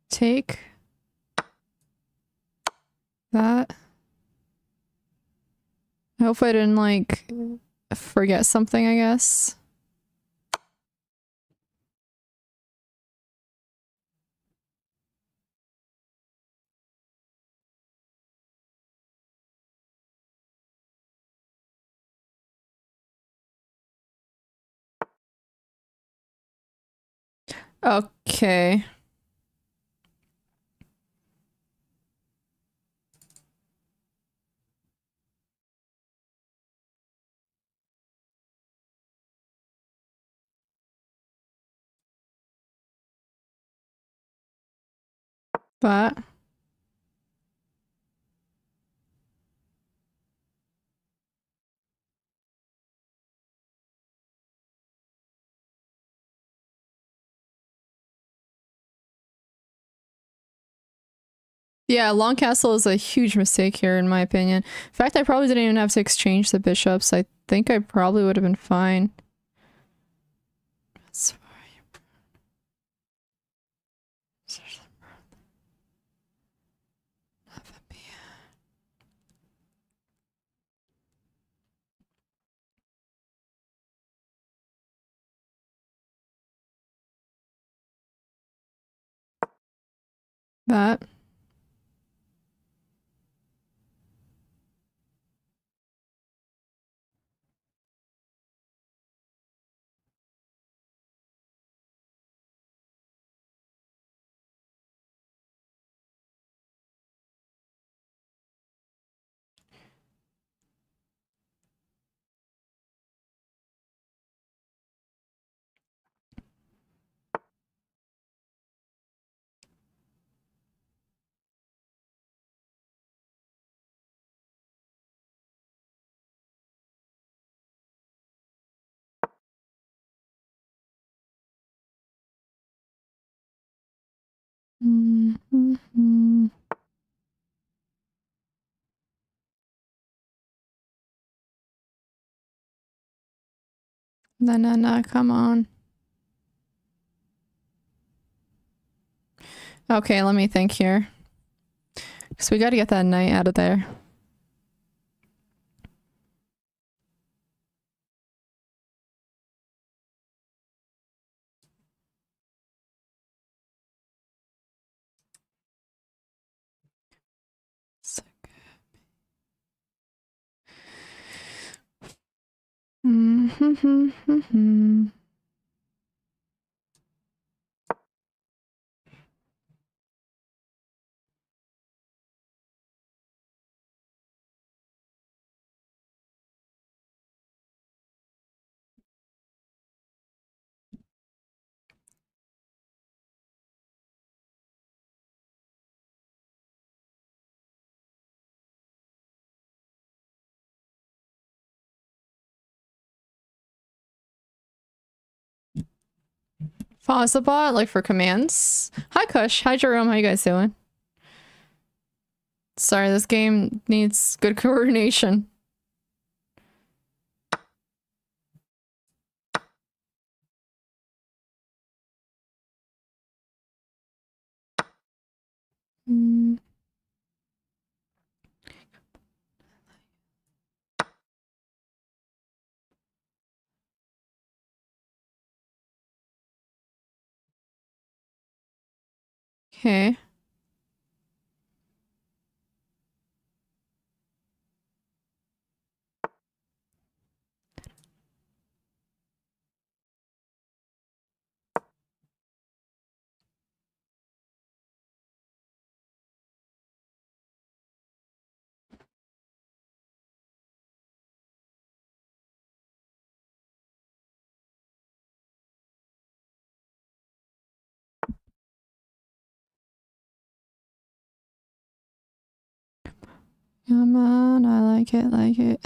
Take that. I hope I didn't like forget something, I guess. Okay. That. Yeah, long castle is a huge mistake here, in my opinion. In fact, I probably didn't even have to exchange the bishops. I think I probably would have been fine. That. Mm-hmm. No, no, no, come on. Okay, let me think here. Because we gotta get that knight out of there. Mm-hmm. Pause the bot, like for commands. Hi Kush, hi Jerome, how you guys doing? Sorry, this game needs good coordination. Mm. Okay. Come on, I like it, like it.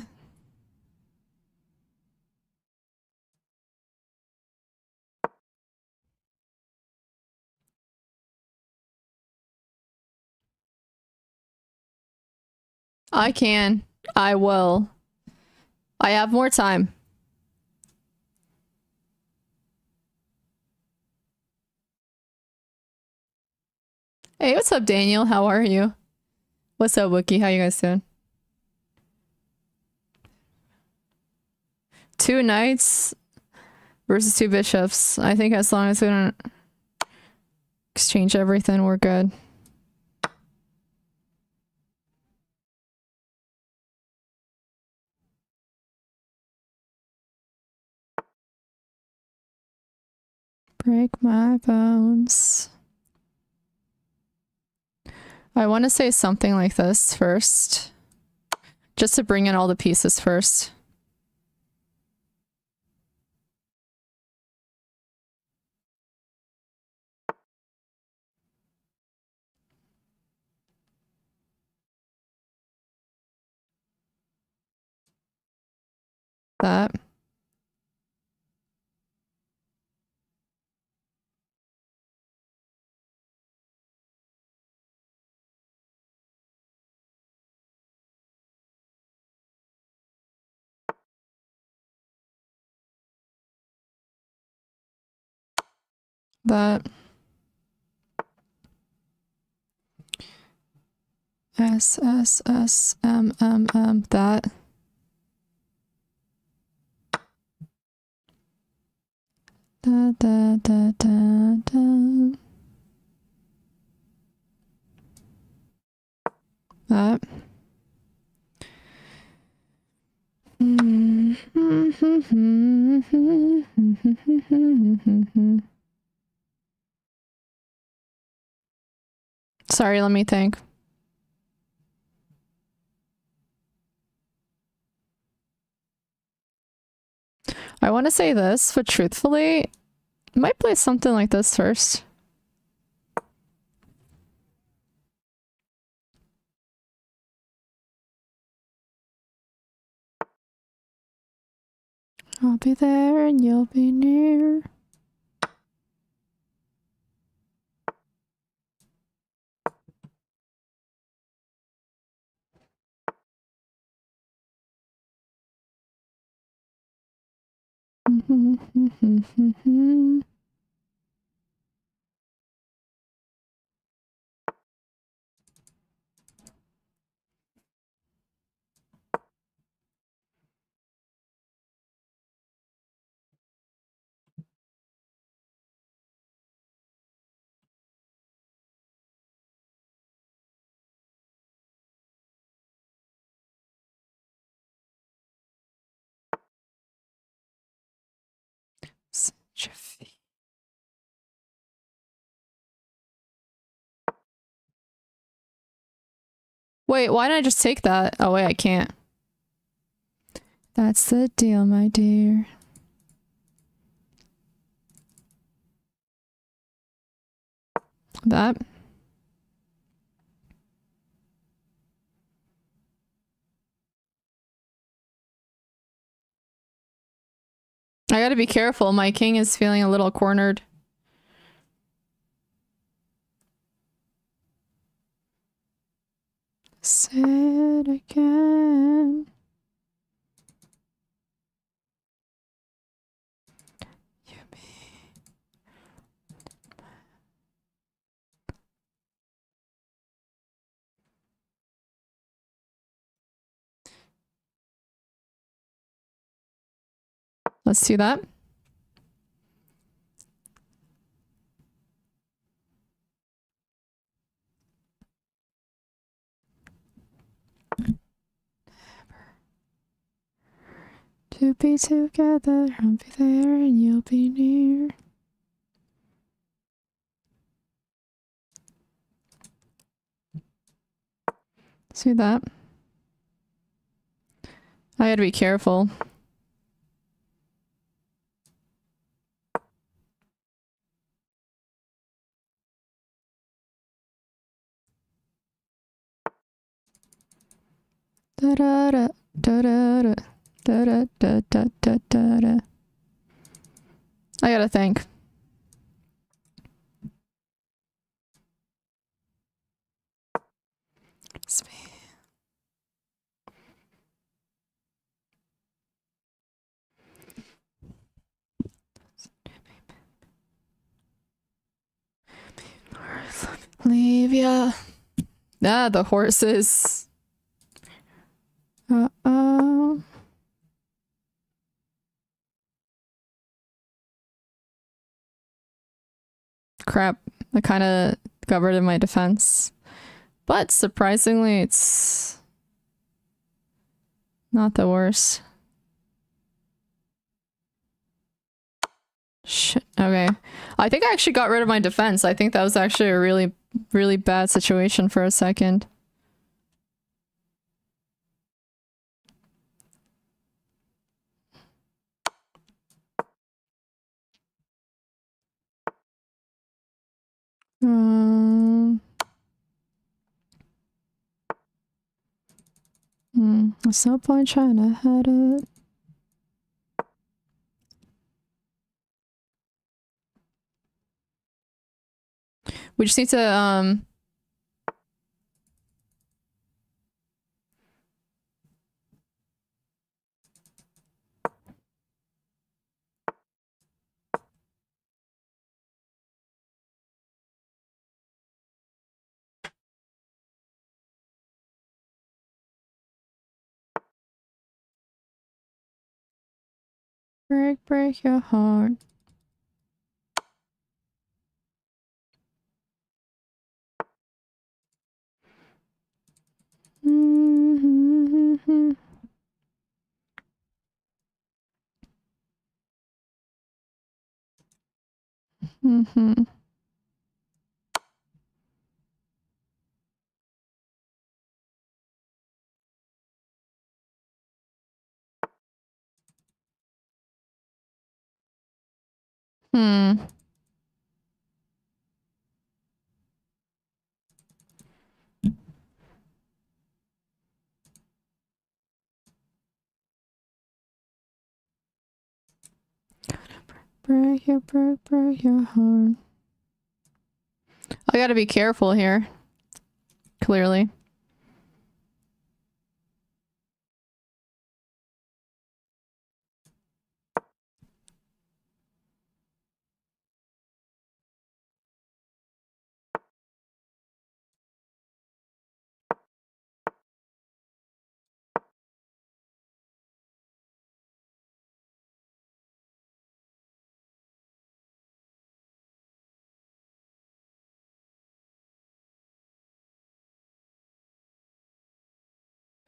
I can. I will. I have more time. Hey, what's up, Daniel? How are you? What's up, Wookie? How you guys doing? 2 knights versus 2 bishops. I think as long as we don't exchange everything, we're good. Break my bones. I want to say something like this first. Just to bring in all the pieces first. That. That. S, S, S, M, M, M. That. Da, da, da, da, da. That. Sorry, let me think. I want to say this, but truthfully, I might play something like this first. I'll be there and you'll be near. Wait, why didn't I just take that? Oh wait, I can't. That's the deal, my dear. That. I gotta be careful. My king is feeling a little cornered. Say it again. Let's do that. To be together, I'll be there and you'll be near. See that? I gotta be careful. Da da da da da da da da da da da da. I gotta think. Leave ya. Ah, the horses. Uh-oh. Crap. I kind of covered in my defense. But surprisingly, it's not the worst. Shit. Okay. I think I actually got rid of my defense. I think that was actually a really, really bad situation for a second. There's no point trying to hide it. We just need to, Break your heart. Mm-hmm. Mm-hmm. Hmm. Break your heart. I gotta be careful here. Clearly.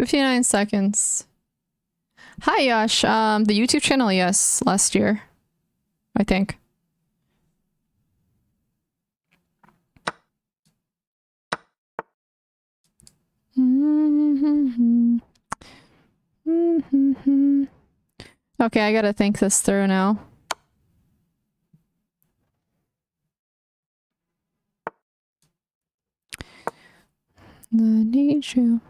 $59 seconds. Hi, Yash. The YouTube channel, yes, last year. I think. Okay, I gotta think this through now. I need you.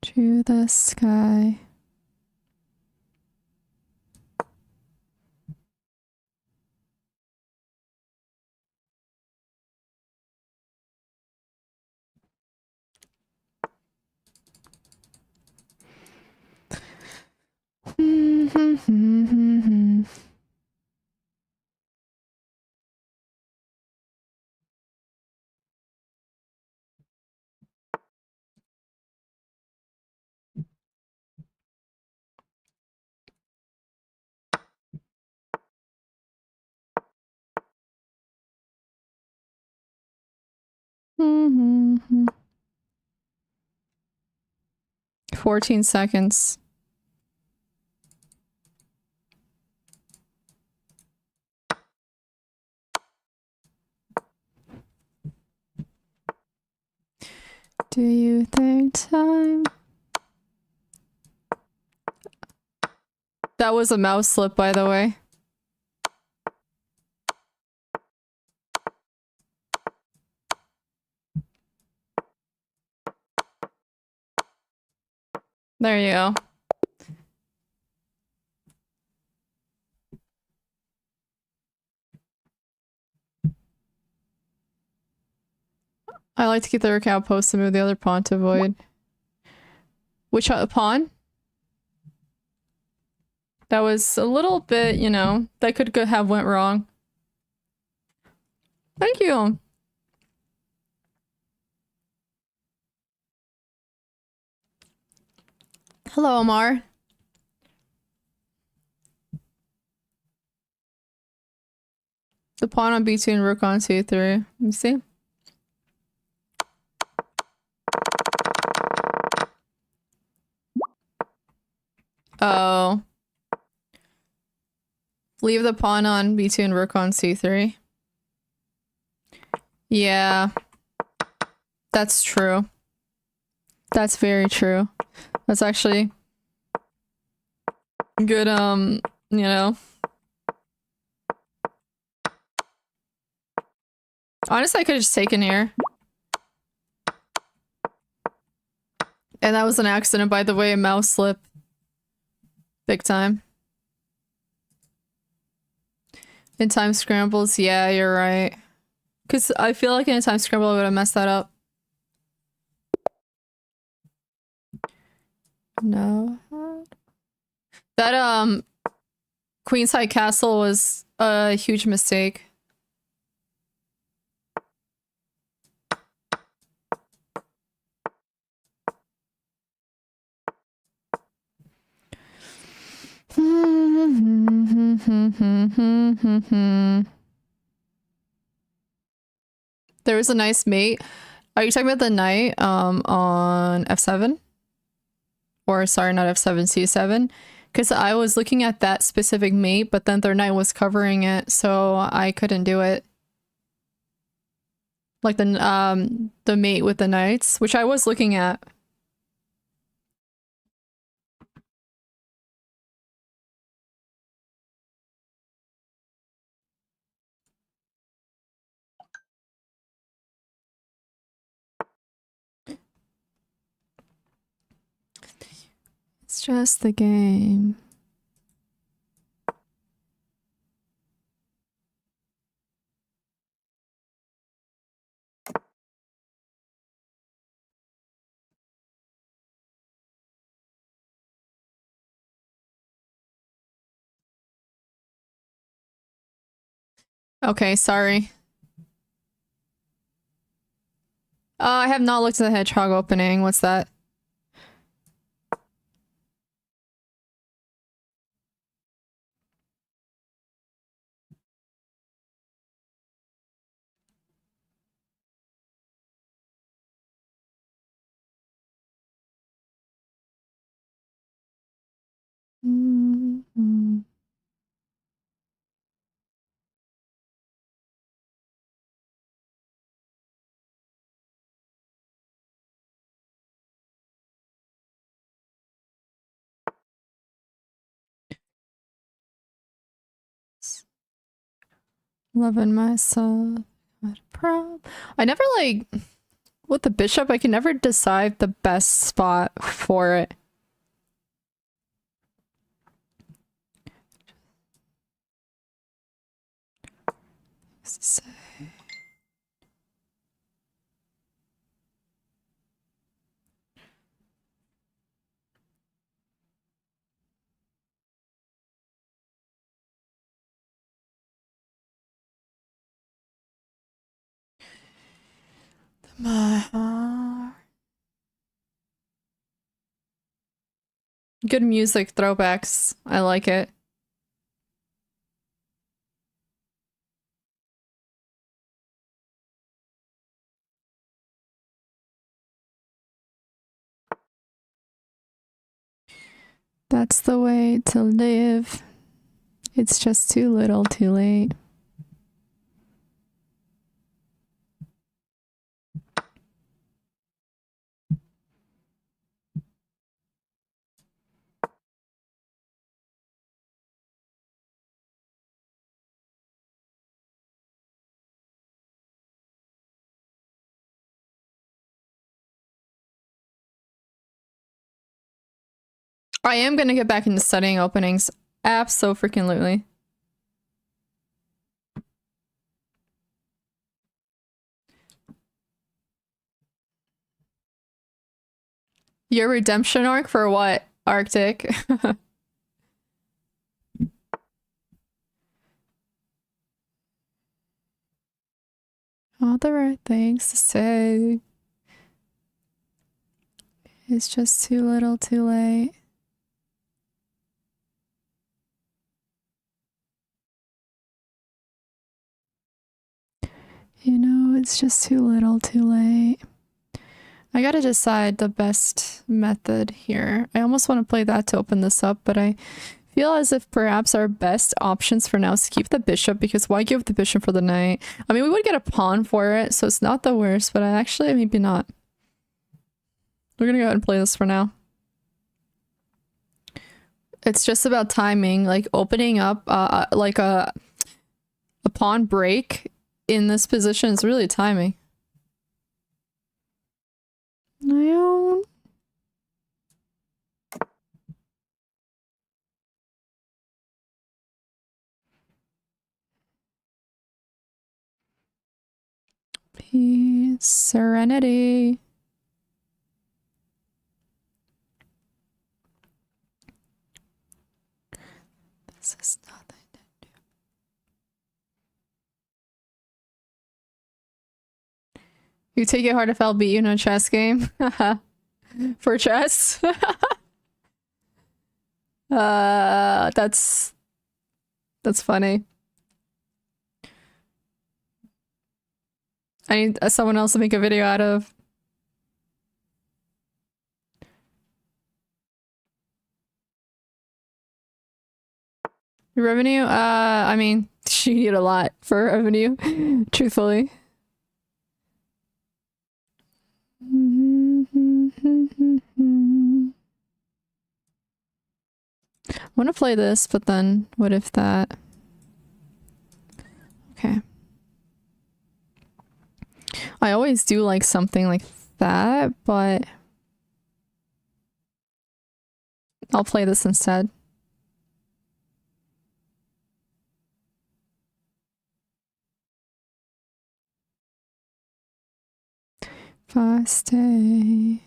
To the sky. Mm-hmm. 14 seconds. Do you think time? That was a mouse slip, by the way. There you go. I like to keep the recount post to move the other pawn to avoid. Which pawn? That was a little bit, you know, that could have went wrong. Thank you. Hello, Omar. The pawn on b2 and rook on c3. Let me see. Oh. Leave the pawn on b2 and rook on c3. Yeah. That's true. That's very true. That's actually good, you know. Honestly, I could have just taken here. And that was an accident, by the way, a mouse slip. Big time. In time scrambles, yeah, you're right. Because I feel like in a time scramble, I would have messed that up. No. That, Queenside Castle was a huge mistake. There was a nice mate. Are you talking about the knight on F7? Or sorry, not F7, C7? Because I was looking at that specific mate, but then their knight was covering it, so I couldn't do it. Like the mate with the knights, which I was looking at. It's just the game. Okay, sorry. I have not looked at the hedgehog opening. What's that? Mm-hmm. Loving myself. What a problem. I never like with the bishop, I can never decide the best spot for it. My heart. Good music throwbacks. I like it. That's the way to live. It's just too little, too late. I am gonna get back into studying openings. Abso-freaking-lutely. Your redemption arc for what, Arctic? All the right things to say. It's just too little, too late. You know, it's just too little, too late. I gotta decide the best method here. I almost want to play that to open this up, but I feel as if perhaps our best options for now is to keep the bishop, because why give the bishop for the knight? I mean, we would get a pawn for it, so it's not the worst, but actually, maybe not. We're gonna go ahead and play this for now. It's just about timing, like opening up like a pawn break in this position is really timing. No. Peace, serenity. This is nothing to do. You take it hard if I'll beat you in a chess game. For chess. That's That's funny. I need someone else to make a video out of. Revenue? I mean, you need a lot for revenue, truthfully. I want to play this, but then what if that? Okay. I always do like something like that, but I'll play this instead. If I stay.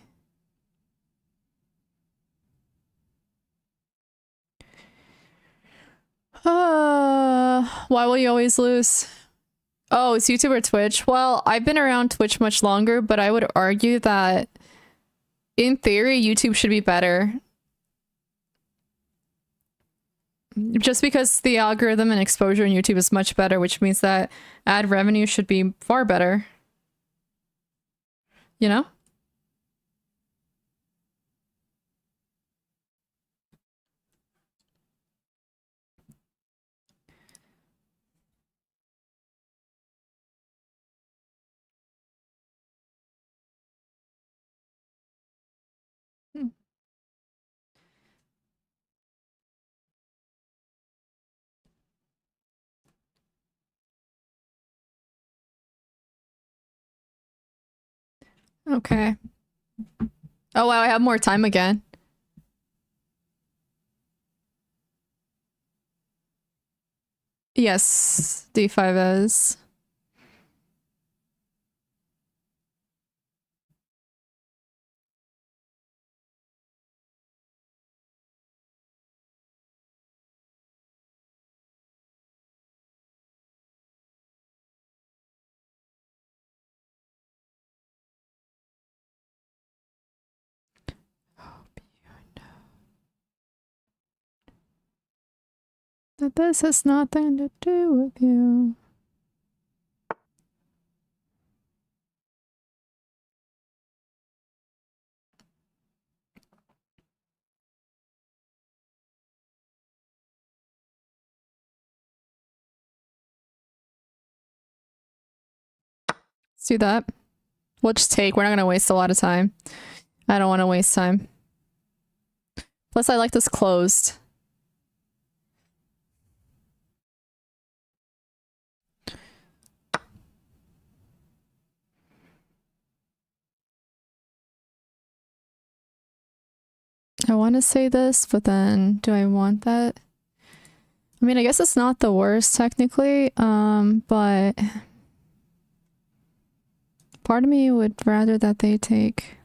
Why will you always lose? Oh, it's YouTube or Twitch? Well, I've been around Twitch much longer, but I would argue that in theory, YouTube should be better. Just because the algorithm and exposure in YouTube is much better, which means that ad revenue should be far better. You know? Okay. Oh wow, I have more time again. Yes, D5 is. That this has nothing to do with you. Let's do that. We'll just take. We're not gonna waste a lot of time. I don't want to waste time. Plus, I like this closed. I want to say this, but then do I want that? I mean, I guess it's not the worst technically, but part of me would rather that they take.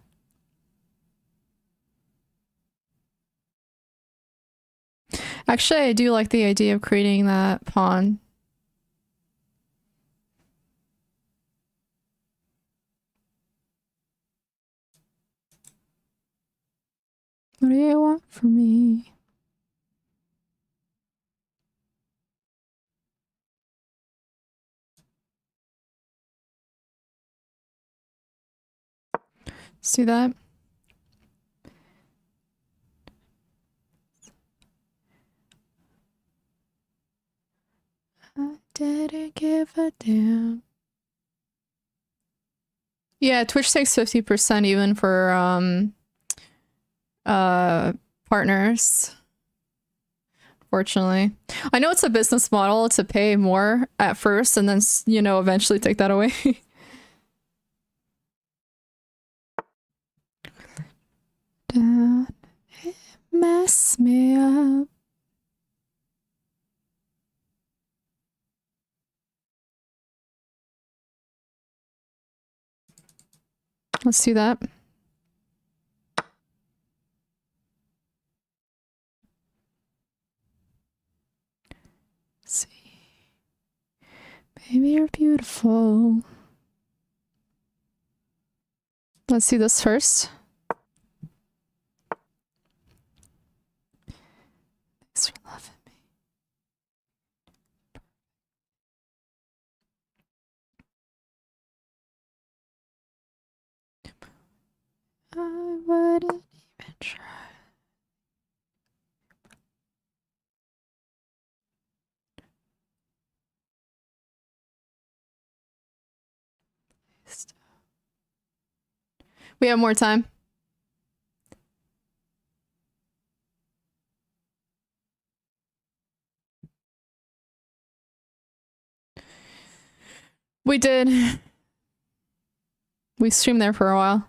Actually, I do like the idea of creating that pawn. What do you want from me? Let's do that. I didn't give a damn. Yeah, Twitch takes 50% even for partners. Fortunately. I know it's a business model to pay more at first and then, you know, eventually take that away. Down, it mess me up. Let's do that. Let's see. Baby, you're beautiful. Let's do this first. Thanks for loving me. We have more time. We did. We streamed there for a while.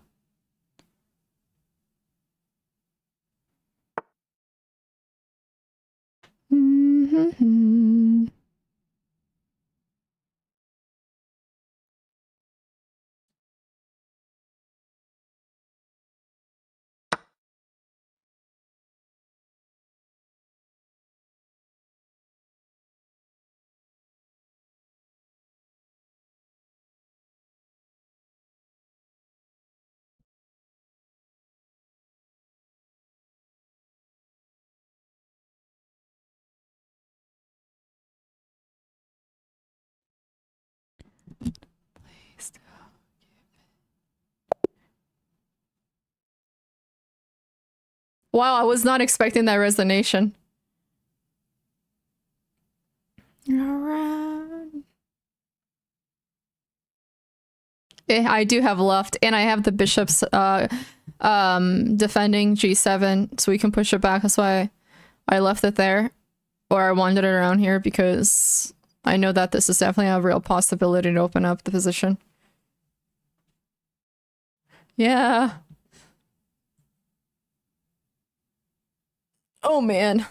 Mm-hmm. Wow, I was not expecting that resignation. Around. I do have left, and I have the bishops defending G7, so we can push it back. That's why I left it there, or I wandered it around here, because I know that this is definitely a real possibility to open up the position. Yeah. Oh man.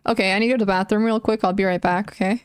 Okay, I need to go to the bathroom real quick. I'll be right back, okay?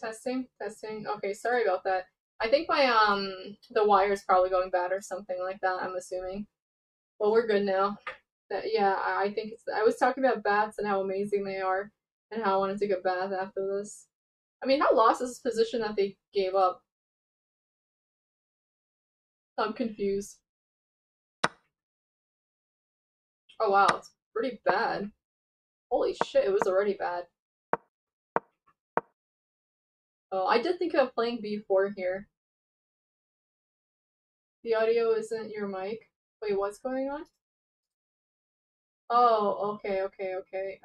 Testing, testing. Okay, sorry about that. I think my the wire is probably going bad or something like that, I'm assuming. Well, we're good now. That yeah, I think it's I was talking about bats and how amazing they are and how I wanted to take a bath after this. I mean, how lost is this position that they gave up? I'm confused. Oh wow, it's pretty bad. Holy shit, it was already bad. Oh, I did think of playing B4 here. The audio isn't your mic. Wait, what's going on? Oh, okay, okay, okay.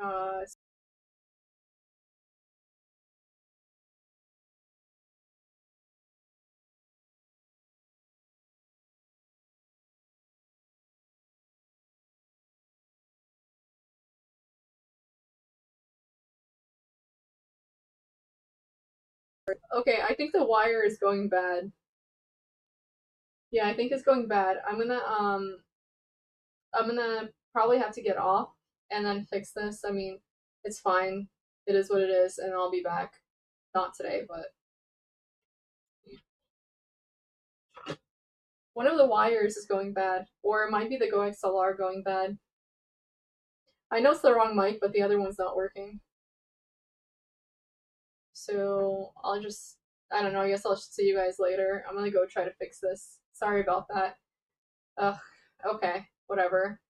Okay, I think the wire is going bad. Yeah, I think it's going bad. I'm gonna probably have to get off and then fix this. I mean, it's fine. It is what it is, and I'll be back. Not today, but one of the wires is going bad, or it might be the Go XLR going bad. I know it's the wrong mic, but the other one's not working. So I'll just, I don't know. I guess I'll see you guys later. I'm gonna go try to fix this. Sorry about that. Ugh. Okay. Whatever.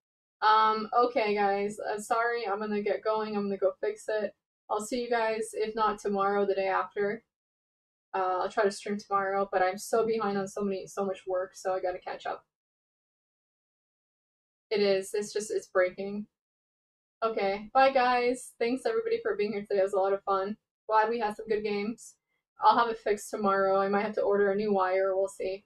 Okay, guys. Sorry. I'm gonna get going. I'm gonna go fix it. I'll see you guys, if not tomorrow, the day after. I'll try to stream tomorrow, but I'm so behind on so much work, so I gotta catch up. It is. It's just, it's breaking. Okay. Bye, guys. Thanks, everybody, for being here today. It was a lot of fun. Glad we had some good games. I'll have it fixed tomorrow. I might have to order a new wire. We'll see.